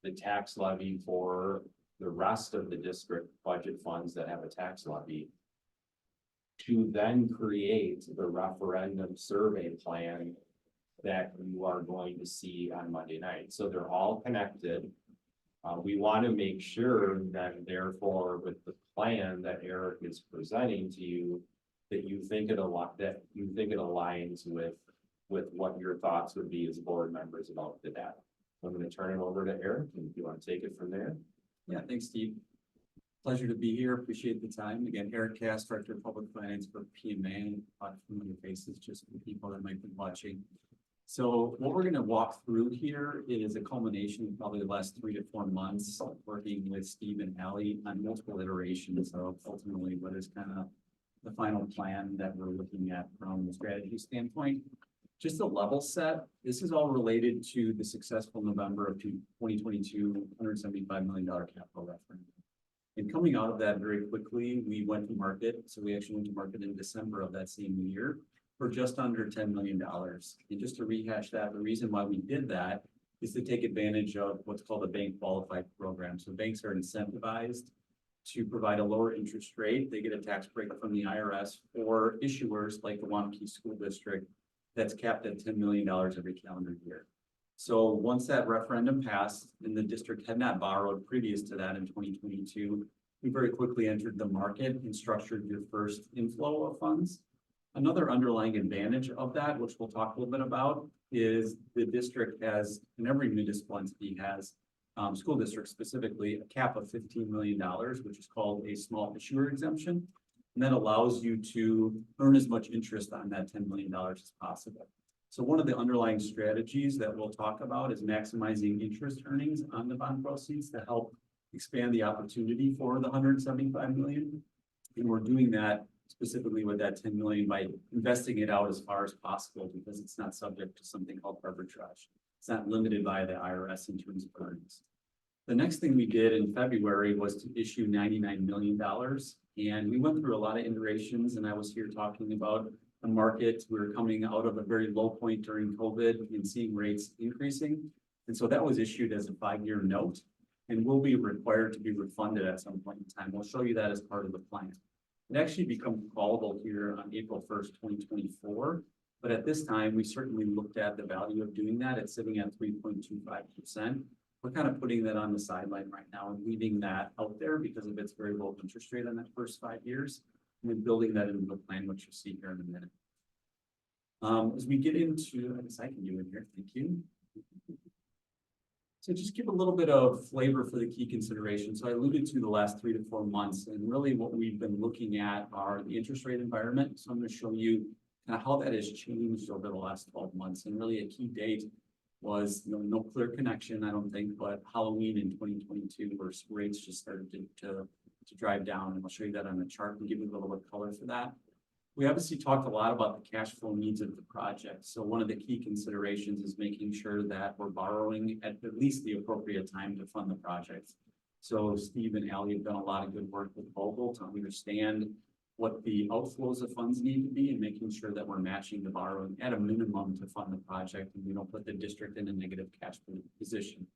the tax levy for the rest of the district budget funds that have a tax levy, to then create the referendum survey plan that you are going to see on Monday night. So they're all connected. We want to make sure that therefore with the plan that Eric is presenting to you, that you think it aligns with what your thoughts would be as board members about the data. I'm going to turn it over to Eric, and if you want to take it from there. Yeah, thanks, Steve. Pleasure to be here. Appreciate the time. Again, Eric Cass, Director of Public Finance for PMA. A lot of familiar faces just for people that might be watching. So what we're going to walk through here is a culmination of probably the last 3 to 4 months working with Steve and Ally on multiple iterations of ultimately what is kind of the final plan that we're looking at from the strategy standpoint. Just a level set, this is all related to the successful November of 2022 $175 million capital referendum. And coming out of that very quickly, we went to market. So we actually went to market in December of that same year for just under $10 million. And just to rehash that, the reason why we did that is to take advantage of what's called a bank qualified program. So banks are incentivized to provide a lower interest rate. They get a tax break from the IRS for issuers like the Waunakee School District that's capped at $10 million every calendar year. So once that referendum passed and the district had not borrowed previous to that in 2022, we very quickly entered the market and structured your first inflow of funds. Another underlying advantage of that, which we'll talk a little bit about, is the district has, and every municipal entity has, school districts specifically, a cap of $15 million, which is called a small issuer exemption. And that allows you to earn as much interest on that $10 million as possible. So one of the underlying strategies that we'll talk about is maximizing interest earnings on the bond proceeds to help expand the opportunity for the 175 million. And we're doing that specifically with that 10 million by investing it out as far as possible because it's not subject to something called arbitrage. It's not limited by the IRS in terms of earnings. The next thing we did in February was to issue $99 million. And we went through a lot of iterations, and I was here talking about the market. We were coming out of a very low point during COVID and seeing rates increasing. And so that was issued as a 5-year note and will be required to be refunded at some point in time. We'll show you that as part of the plan. It actually becomes callable here on April 1st, 2024. But at this time, we certainly looked at the value of doing that. It's sitting at 3.25%. We're kind of putting that on the sideline right now and leaving that out there because of its very low interest rate on that first 5 years. And then building that into the plan, which you'll see here in a minute. As we get into, I guess I can do it here. Thank you. So just give a little bit of flavor for the key considerations. So I alluded to the last 3 to 4 months, and really what we've been looking at are the interest rate environment. So I'm going to show you kind of how that has changed over the last 12 months. And really a key date was no clear connection, I don't think, but Halloween in 2022, where rates just started to to drive down, and I'll show you that on the chart and give you a little bit of color for that. We obviously talked a lot about the cash flow needs of the project. So one of the key considerations is making sure that we're borrowing at least the appropriate time to fund the project. So Steve and Ally have done a lot of good work with Vogel to understand what the outflows of funds need to be and making sure that we're matching the borrowing at a minimum to fund the project and we don't put the district in a negative cash position.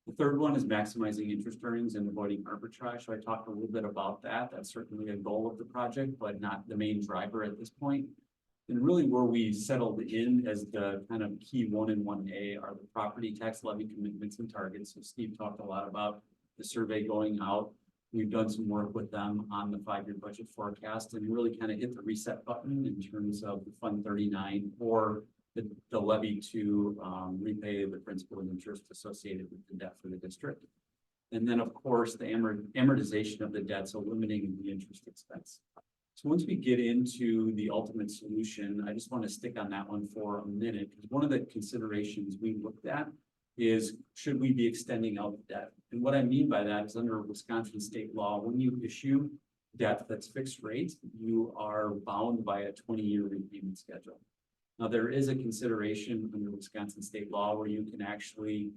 The third one is maximizing interest earnings and avoiding arbitrage. So I talked a little bit about that. That's certainly a goal of the project, but not the main driver at this point. And really where we settled in as the kind of key 1 and 1A are the property tax levy commitments and targets. So Steve talked a lot about the survey going out. We've done some work with them on the 5-year budget forecast and really kind of hit the reset button in terms of the Fund 39 or the levy to repay the principal and interest associated with the debt for the district. And then, of course, the amortization of the debt, so limiting the interest expense. So once we get into the ultimate solution, I just want to stick on that one for a minute, because one of the considerations we looked at is, should we be extending out the debt? And what I mean by that is under Wisconsin state law, when you issue debt that's fixed rate, you are bound by a 20-year repayment schedule. Now, there is a consideration under Wisconsin state law where you can actually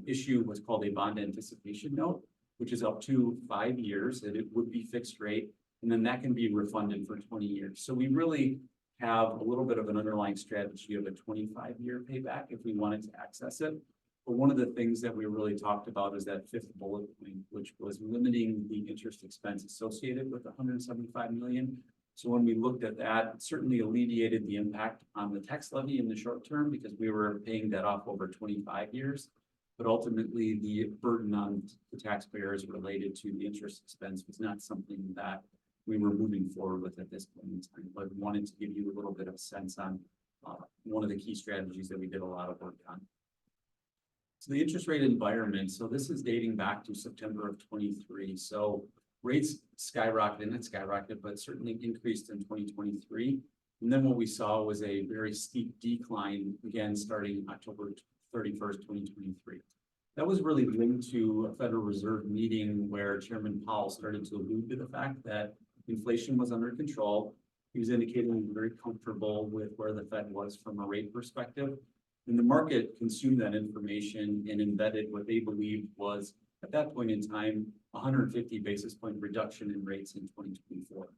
issue what's called a bond anticipation note, which is up to 5 years, and it would be fixed rate, and then that can be refunded for 20 years. So we really have a little bit of an underlying strategy of a 25-year payback if we wanted to access it. But one of the things that we really talked about is that fifth bullet point, which was limiting the interest expense associated with 175 million. So when we looked at that, it certainly alleviated the impact on the tax levy in the short term because we were paying that off over 25 years. But ultimately, the burden on the taxpayers related to the interest expense was not something that we were moving forward with at this point in time. But I wanted to give you a little bit of a sense on one of the key strategies that we did a lot of work on. So the interest rate environment, so this is dating back to September of 23. So rates skyrocketed, not skyrocketed, but certainly increased in 2023. And then what we saw was a very steep decline again, starting October 31st, 2023. That was really linked to a Federal Reserve meeting where Chairman Powell started to allude to the fact that inflation was under control. He was indicating he was very comfortable with where the Fed was from a rate perspective. And the market consumed that information and embedded what they believed was, at that point in time, 150 basis point reduction in rates in 2024.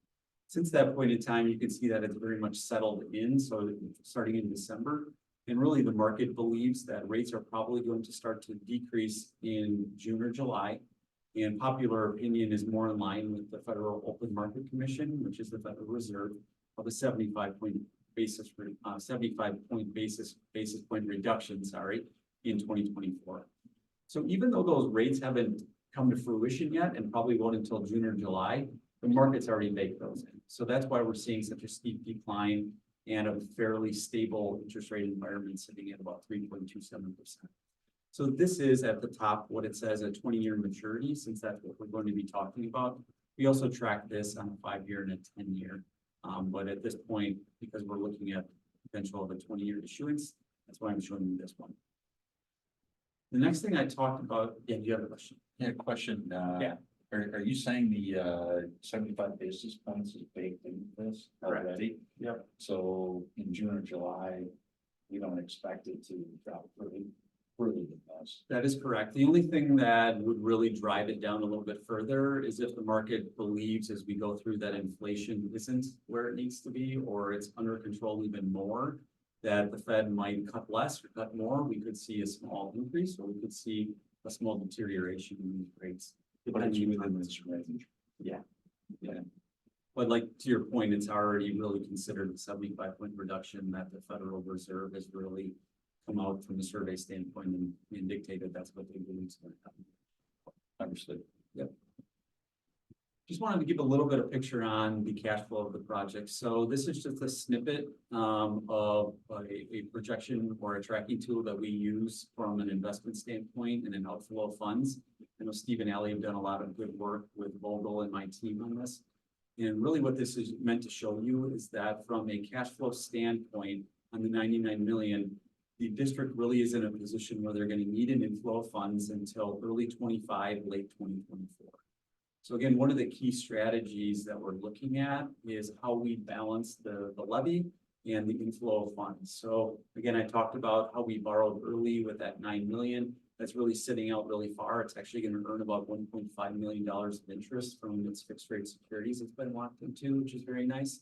Since that point in time, you can see that it's very much settled in. So starting in December, and really the market believes that rates are probably going to start to decrease in June or July. And popular opinion is more in line with the Federal Open Market Commission, which is the Federal Reserve, of a 75 point basis point reduction, in 2024. So even though those rates haven't come to fruition yet and probably won't until June or July, the market's already baked those in. So that's why we're seeing such a steep decline and a fairly stable interest rate environment sitting at about 3.27%. So this is at the top what it says a 20-year maturity, since that's what we're going to be talking about. We also track this on a 5-year and a 10-year. But at this point, because we're looking at potential of a 20-year issuance, that's why I'm showing you this one. The next thing I talked about, yeah, you have a question? Yeah, question. Yeah. Are you saying the 75 basis points is baked into this Correct. already? Yep. So in June or July, we don't expect it to drop further than this. That is correct. The only thing that would really drive it down a little bit further is if the market believes as we go through that inflation isn't where it needs to be, or it's under control even more, that the Fed might cut less or cut more. We could see a small increase, or we could see a small deterioration in these rates. But it's within this range. Yeah. But like to your point, it's already really considered a 75 point reduction that the Federal Reserve has really come out from a survey standpoint and dictated that's what they believe is going to happen. Understood. Yep. Just wanted to give a little bit of picture on the cash flow of the project. So this is just a snippet of a projection or a tracking tool that we use from an investment standpoint and an outflow of funds. I know Steve and Ally have done a lot of good work with Vogel and my team on this. And really what this is meant to show you is that from a cash flow standpoint on the 99 million, the district really is in a position where they're going to need an inflow of funds until early 25, late 2024. So again, one of the key strategies that we're looking at is how we balance the levy and the inflow of funds. So again, I talked about how we borrowed early with that 9 million. That's really sitting out really far. It's actually going to earn about $1.5 million of interest from its fixed rate securities it's been locked into, which is very nice.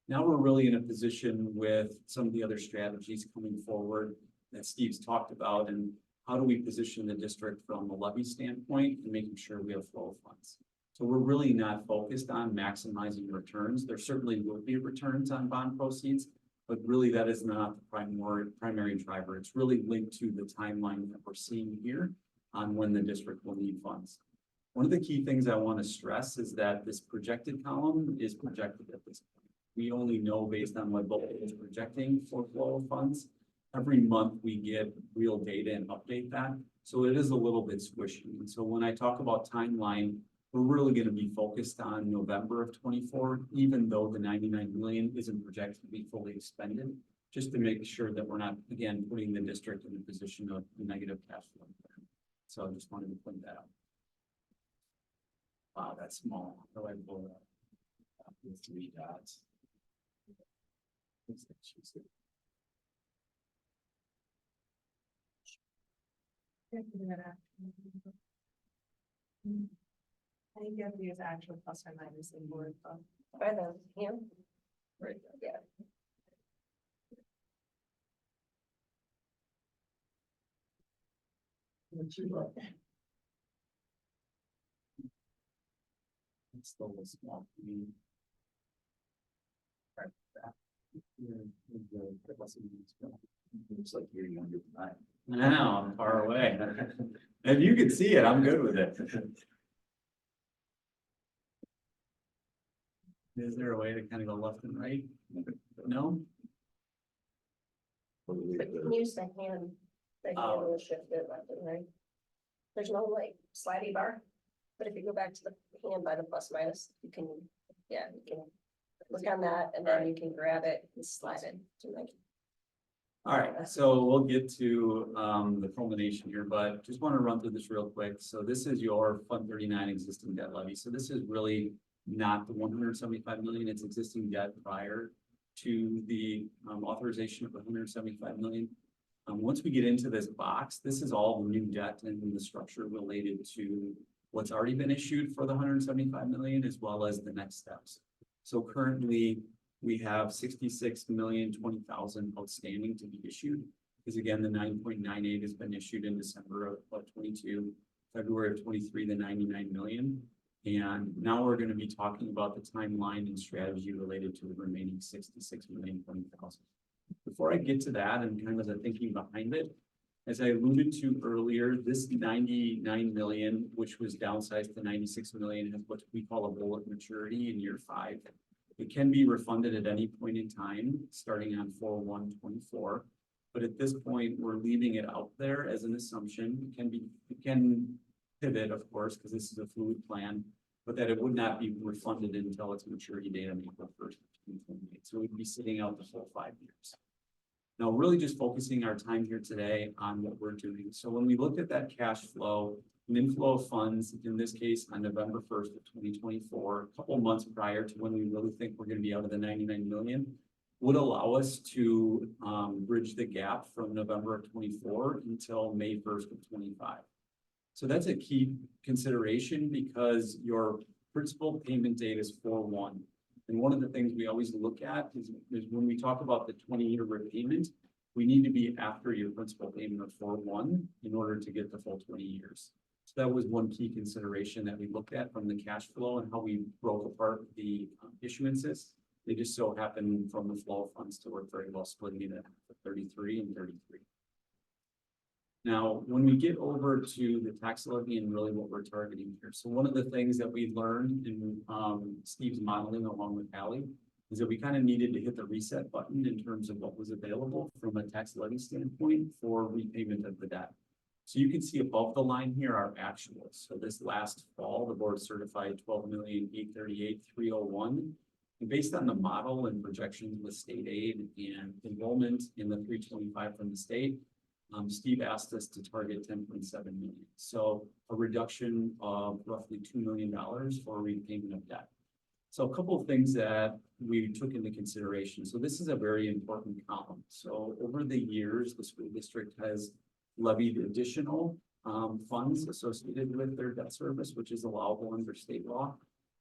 Now we're really in a position with some of the other strategies coming forward that Steve's talked about, and how do we position the district from a levy standpoint and making sure we have flow of funds. So we're really not focused on maximizing returns. There certainly will be returns on bond proceeds, but really that is not the primary driver. It's really linked to the timeline that we're seeing here on when the district will need funds. One of the key things I want to stress is that this projected column is projected at this point. We only know based on what BOE is projecting for flow of funds. Every month we get real data and update that. So it is a little bit squishy. And so when I talk about timeline, we're really going to be focused on November of 24, even though the 99 million isn't projected to be fully expended, just to make sure that we're not, again, putting the district in a position of negative cash flow. So I just wanted to point that out. Wow, that's small. How do I blow that up with 3 dots? I think you have to use actual plus or minus in board. By the hand. Right. Yeah. It's still a small. Looks like you're younger than I. I know, I'm far away. If you could see it, I'm good with it. Is there a way to kind of go left and right? No? But you can use the hand will shift it left and right. There's no like slidey bar, but if you go back to the hand by the plus minus, you can, yeah, you can look on that and then you can grab it and slide it to like. All right, so we'll get to the culmination here, but just want to run through this real quick. So this is your Fund 39 existing debt levy. So this is really not the 175 million, it's existing debt prior to the authorization of 175 million. Once we get into this box, this is all new debt and the structure related to what's already been issued for the 175 million, as well as the next steps. So currently, we have 66,020,000 outstanding to be issued. Because again, the 9.98 has been issued in December of 22, February of 23, the 99 million. And now we're going to be talking about the timeline and strategy related to the remaining 66,020,000. Before I get to that and kind of the thinking behind it, as I alluded to earlier, this 99 million, which was downsized to 96 million, has what we call a bullet maturity in year 5. It can be refunded at any point in time, starting on 4/1/24. But at this point, we're leaving it out there as an assumption. It can pivot, of course, because this is a fluid plan, but that it would not be refunded until its maturity date on April 1st, 2028. So we'd be sitting out the full 5 years. Now, really just focusing our time here today on what we're doing. So when we looked at that cash flow, an inflow of funds, in this case, on November 1st of 2024, a couple of months prior to when we really think we're going to be out of the 99 million, would allow us to bridge the gap from November of 24 until May 1st of 25. So that's a key consideration because your principal payment date is 4/1. And one of the things we always look at is when we talk about the 20-year repayment, we need to be after your principal payment of 4/1 in order to get the full 20 years. So that was one key consideration that we looked at from the cash flow and how we broke apart the issuances. They just so happen from the flow of funds to work very well, splitting it at 33 and 33. Now, when we get over to the tax levy and really what we're targeting here. So one of the things that we learned in Steve's modeling along with Hallie is that we kind of needed to hit the reset button in terms of what was available from a tax levy standpoint for repayment of the debt. So you can see above the line here are actuals. So this last fall, the board certified 12,838,301. And based on the model and projections with state aid and enrollment in the 325 from the state, Steve asked us to target 10.7 million. So a reduction of roughly $2 million for repayment of debt. So a couple of things that we took into consideration. So this is a very important column. So over the years, the school district has levied additional funds associated with their debt service, which is allowable under state law.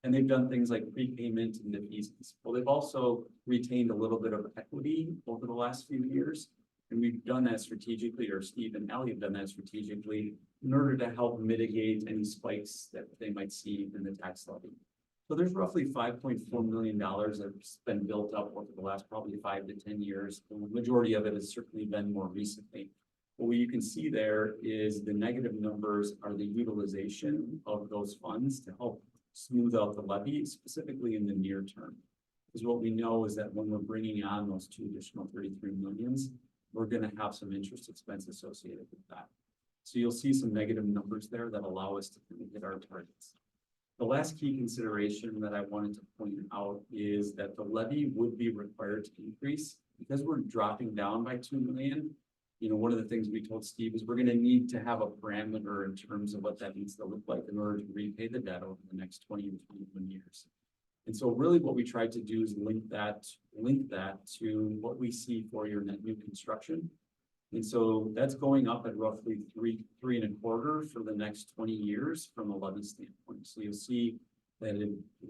And they've done things like prepayment and defeasance. Well, they've also retained a little bit of equity over the last few years. And we've done that strategically, or Steve and Ellie have done that strategically in order to help mitigate any spikes that they might see in the tax levy. So there's roughly $5.4 million that's been built up over the last probably 5 to 10 years. The majority of it has certainly been more recently. But what you can see there is the negative numbers are the utilization of those funds to help smooth out the levy, specifically in the near term. Because what we know is that when we're bringing on those 2 additional 33 millions, we're going to have some interest expense associated with that. So you'll see some negative numbers there that allow us to hit our targets. The last key consideration that I wanted to point out is that the levy would be required to increase because we're dropping down by 2 million. You know, one of the things we told Steve is we're going to need to have a parameter in terms of what that needs to look like in order to repay the debt over the next 20 to 21 years. And so really what we tried to do is link that to what we see for your net new construction. And so that's going up at roughly 3.25 for the next 20 years from a levy standpoint. So you'll see that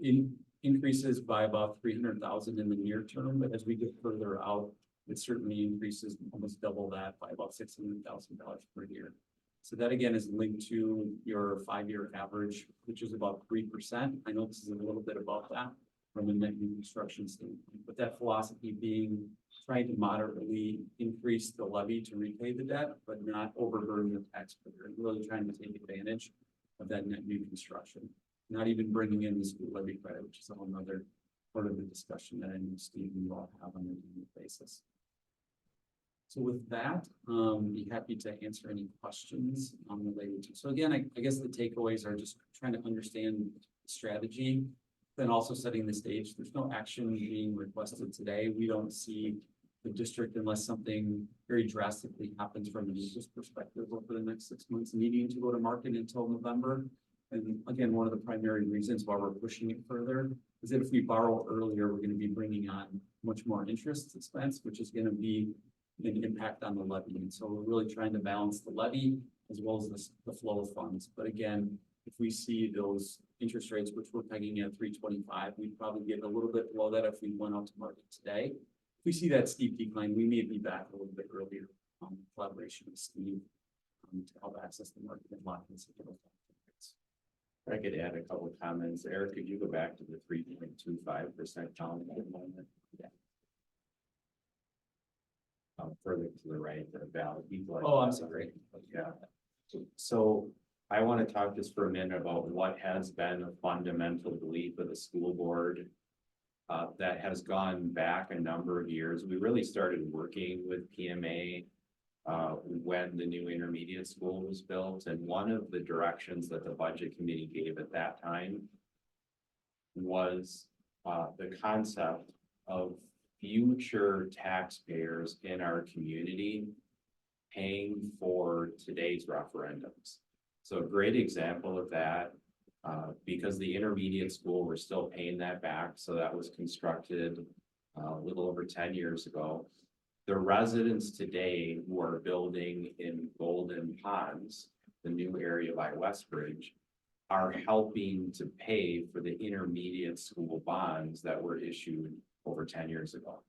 it increases by about 300,000 in the near term, but as we get further out, it certainly increases almost double that by about $600,000 per year. So that again is linked to your 5-year average, which is about 3%. I know this is a little bit above that from a net new construction standpoint, but that philosophy being trying to moderately increase the levy to repay the debt, but not overburden the taxpayer, and really trying to take advantage of that net new construction. Not even bringing in the school levy credit, which is a whole nother part of the discussion that I know Steve and you all have on a daily basis. So with that, be happy to answer any questions related to. So again, I guess the takeaways are just trying to understand the strategy, then also setting the stage. There's no action being requested today. We don't see the district, unless something very drastically happens from an interest perspective over the next 6 months, needing to go to market until November. And again, one of the primary reasons why we're pushing it further is that if we borrow earlier, we're going to be bringing on much more interest expense, which is going to be an impact on the levy. And so we're really trying to balance the levy as well as the flow of funds. But again, if we see those interest rates, which we're pegging at 3.25, we'd probably get a little bit below that if we went out to market today. If we see that steep decline, we may be back a little bit earlier in collaboration with Steve to help access the market and lock in some of those rates. I could add a couple of comments. Eric, could you go back to the 3.25% column at the moment? Yeah. Further to the right, the valid equal. Oh, I'm sorry. Yeah. So I want to talk just for a minute about what has been a fundamental belief of the school board that has gone back a number of years. We really started working with PMA when the new intermediate school was built. And one of the directions that the budget committee gave at that time was the concept of future taxpayers in our community paying for today's referendums. So a great example of that, because the intermediate school, we're still paying that back. So that was constructed a little over 10 years ago. The residents today who are building in Golden Ponds, the new area by Westbridge, are helping to pay for the intermediate school bonds that were issued over 10 years ago.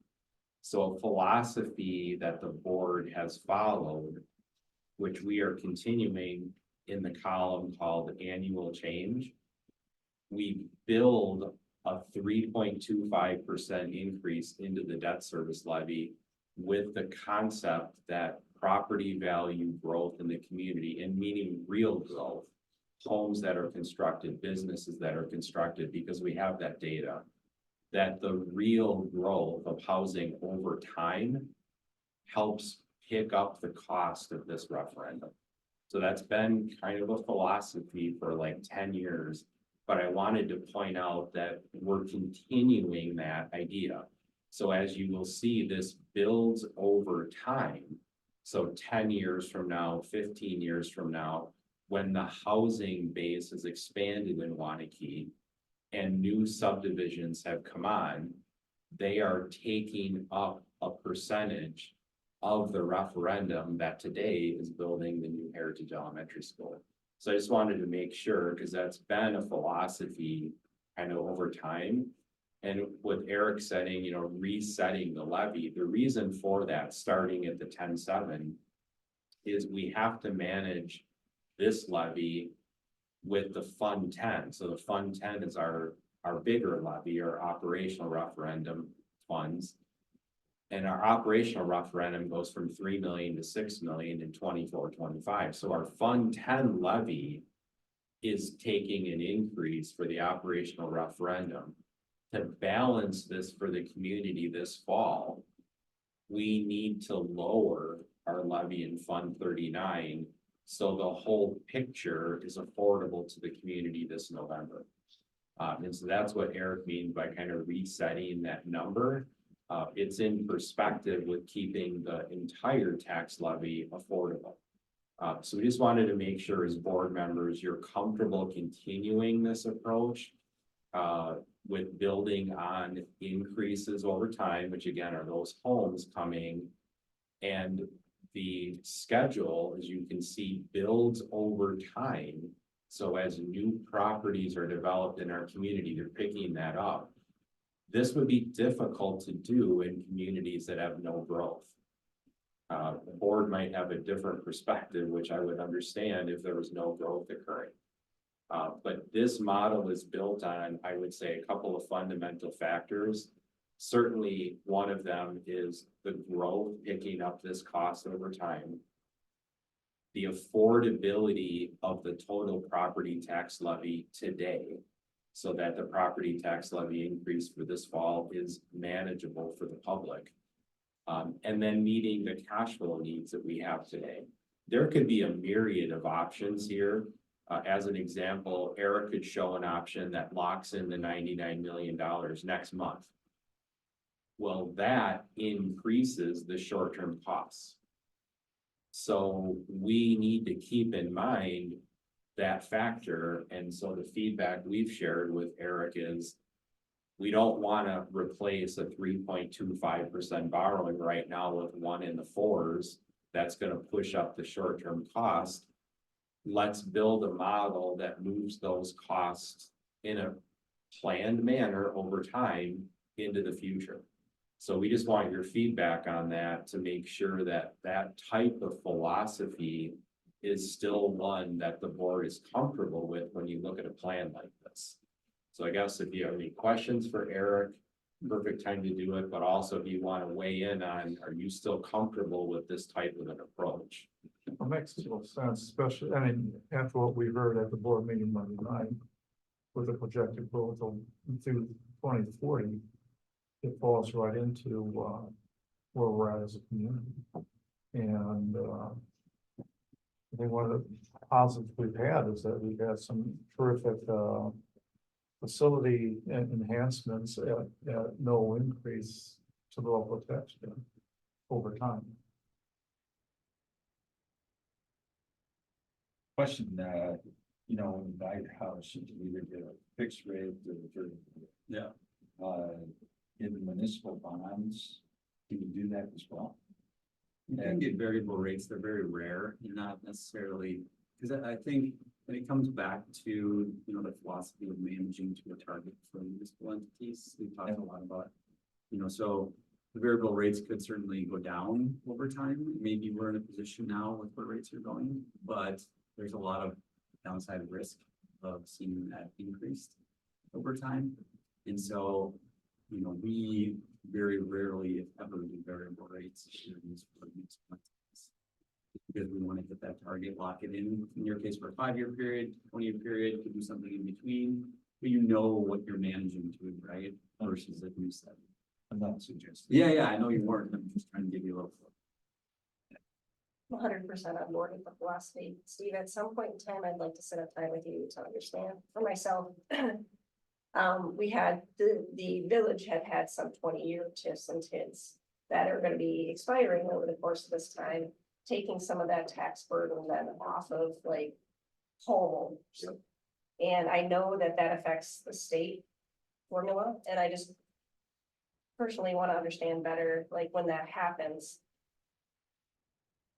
So a philosophy that the board has followed, which we are continuing in the column called annual change, we build a 3.25% increase into the debt service levy with the concept that property value growth in the community, and meaning real growth, homes that are constructed, businesses that are constructed, because we have that data, that the real growth of housing over time helps pick up the cost of this referendum. So that's been kind of a philosophy for like 10 years, but I wanted to point out that we're continuing that idea. So as you will see, this builds over time. So 10 years from now, 15 years from now, when the housing base is expanded in Waunakee and new subdivisions have come on, they are taking up a percentage of the referendum that today is building the new Heritage Elementary School. So I just wanted to make sure, because that's been a philosophy kind of over time. And with Eric setting, resetting the levy, the reason for that, starting at the 10.7, is we have to manage this levy with the Fund 10. So the Fund 10 is our bigger levy, our operational referendum funds. And our operational referendum goes from 3 million to 6 million in 24-25. So our Fund 10 levy is taking an increase for the operational referendum. To balance this for the community this fall, we need to lower our levy in Fund 39 so the whole picture is affordable to the community this November. And so that's what Eric means by kind of resetting that number. It's in perspective with keeping the entire tax levy affordable. So we just wanted to make sure as board members, you're comfortable continuing this approach with building on increases over time, which again are those homes coming. And the schedule, as you can see, builds over time. So as new properties are developed in our community, they're picking that up. This would be difficult to do in communities that have no growth. The board might have a different perspective, which I would understand if there was no growth occurring. But this model is built on, I would say, a couple of fundamental factors. Certainly, one of them is the growth picking up this cost over time. The affordability of the total property tax levy today, so that the property tax levy increase for this fall is manageable for the public. And then meeting the cash flow needs that we have today. There could be a myriad of options here. As an example, Eric could show an option that locks in the $99 million next month. Well, that increases the short-term costs. So we need to keep in mind that factor. And so the feedback we've shared with Eric is we don't want to replace a 3.25% borrowing right now with one in the 4s. That's going to push up the short-term cost. Let's build a model that moves those costs in a planned manner over time into the future. So we just want your feedback on that to make sure that that type of philosophy is still one that the board is comfortable with when you look at a plan like this. So I guess if you have any questions for Eric, perfect time to do it, but also if you want to weigh in on, are you still comfortable with this type of an approach? It makes total sense, especially, after what we heard at the board meeting Monday night, with the projected growth through 2040, it falls right into where we're at as a community. And I think one of the positives we've had is that we've had some terrific facility enhancements at no increase to the local tax bill over time. Question, when you buy a house, you can either get a fixed rate or a variable rate. Yeah. In municipal bonds, can you do that as well? You can get variable rates, they're very rare, and not necessarily, because I think when it comes back to, the philosophy of managing to a target for municipal entities, we've talked a lot about, so the variable rates could certainly go down over time. Maybe we're in a position now with where rates are going, but there's a lot of downside risk of seeing that increased over time. And so, we very rarely, if ever, do variable rates because we want to hit that target, lock it in your case for a 5-year period, 20-year period, could do something in between, but what you're managing to, right? Versus like you said. I'm not suggesting. Yeah, I know you weren't. I'm just trying to give you a little. 100% on board with the philosophy. Steve, at some point in time, I'd like to sit up time with you to understand for myself. We had the village had some 20-year TIFs and TIDs that are going to be expiring over the course of this time. taking some of that tax burden then off of like homes. And I know that that affects the state formula, and I just personally want to understand better, like when that happens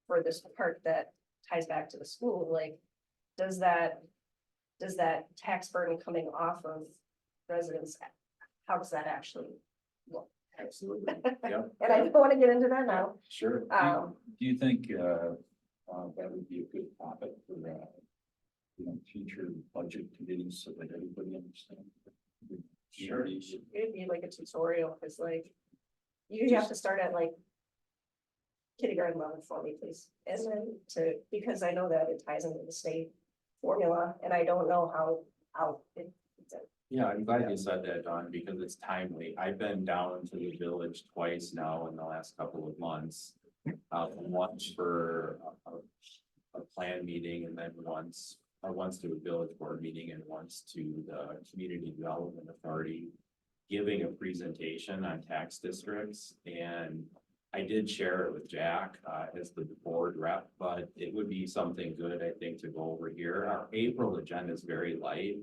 for this part that ties back to the school, like, does that tax burden coming off of residents, how does that actually look? Absolutely, yeah. And I don't want to get into that now. Sure. Do you think, that would be a good topic for, future budget committees so that everybody understands? Sure. It'd be like a tutorial, because like, you have to start at like kindergarten level for me, please. And then because I know that it ties into the state formula, and I don't know how it. Yeah, I'm glad you said that, Don, because it's timely. I've been down to the village twice now in the last couple of months. Once for a plan meeting, and then once to a village board meeting, and once to the Community Development Authority, giving a presentation on tax districts. And I did share it with Jack as the board rep, but it would be something good, I think, to go over here. Our April agenda is very light.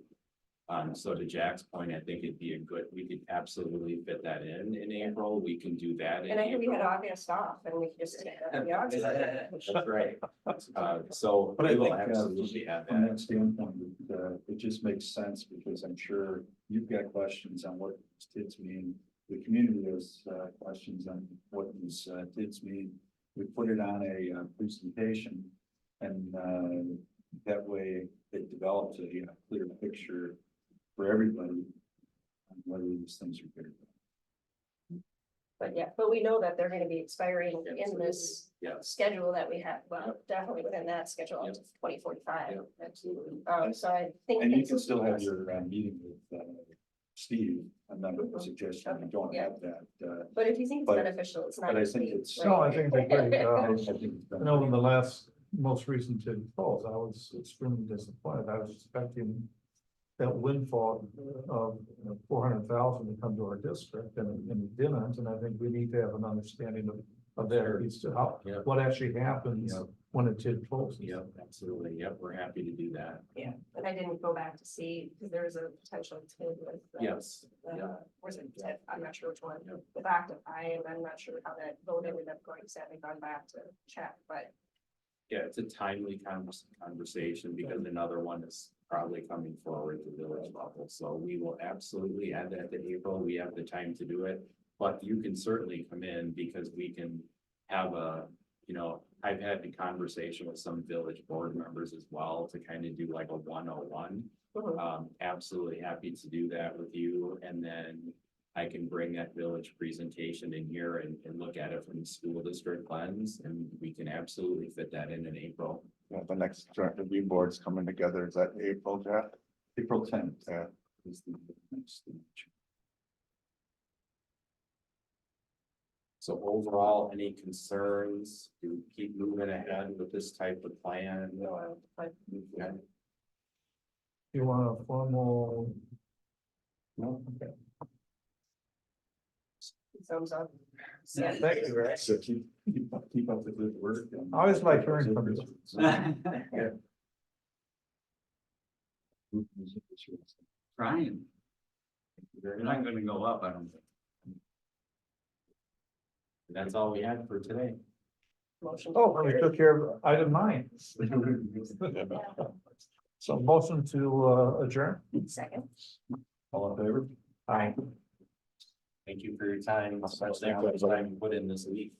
So to Jack's point, I think it'd be we could absolutely fit that in April. We can do that. in And I think we had April. August off, and we could just. That's right. So But I we will think, absolutely have From that. that standpoint, it just makes sense because I'm sure you've got questions on what these TIDs mean. The community has questions on what these TIDs mean. We put it on a presentation, and that way it develops a clear picture for everybody on whether these things are good. But yeah, but we know that they're gonna be expiring in this Yes. schedule that we have, well, definitely within that schedule up to 2045. Yep, absolutely. So I think. And you things can will still be have your meeting with Steve. I'm not suggesting you don't Yeah. have that, But if you think it's but- beneficial, it's not. but I just think me, it's- right? No, I think they're great. I think it's I been- know in the most recent TID polls, I was extremely disappointed. I was expecting that windfall of 400,000 to come to our district, and it didn't. And I think we need to have an understanding of that, as to how, Yep. what actually happens Yep. when a TID closes. Yep, absolutely. Yep, we're happy to do that. Yeah, and I didn't go back to see, because there was a potential TID with. Yes. Yeah. Was it TID? I'm not sure which one, Yep. with active eye, and I'm not sure how that vote ended up going, so I haven't gone back to check, but. Yeah, it's a timely conversation because another one is probably coming forward to village level. So we will absolutely add that to April. We have the time to do it. But you can certainly come in because we can have I've had the conversation with some village board members as well to kind of do like a 101. Absolutely happy to do that with you. And then I can bring that village presentation in here and look at it from the school district lens, and we can absolutely fit that in April. Yeah, the next joint review board's coming together. Is that April, Jeff? April 10th. Yeah. Is the next. So overall, any concerns to keep moving ahead with this type of plan? Yeah. You want a formal? No, Okay. Thumbs up. Yeah, thank you, Ray. So keep up the good work. and- I always like hearing from you. Ryan, you're not gonna go up, I don't think. That's all we had for today. Motion. Oh, we took care of item 9. So motion to adjourn. Second. All in favor? Aye. Thank you for your time, especially how much time you put in this week.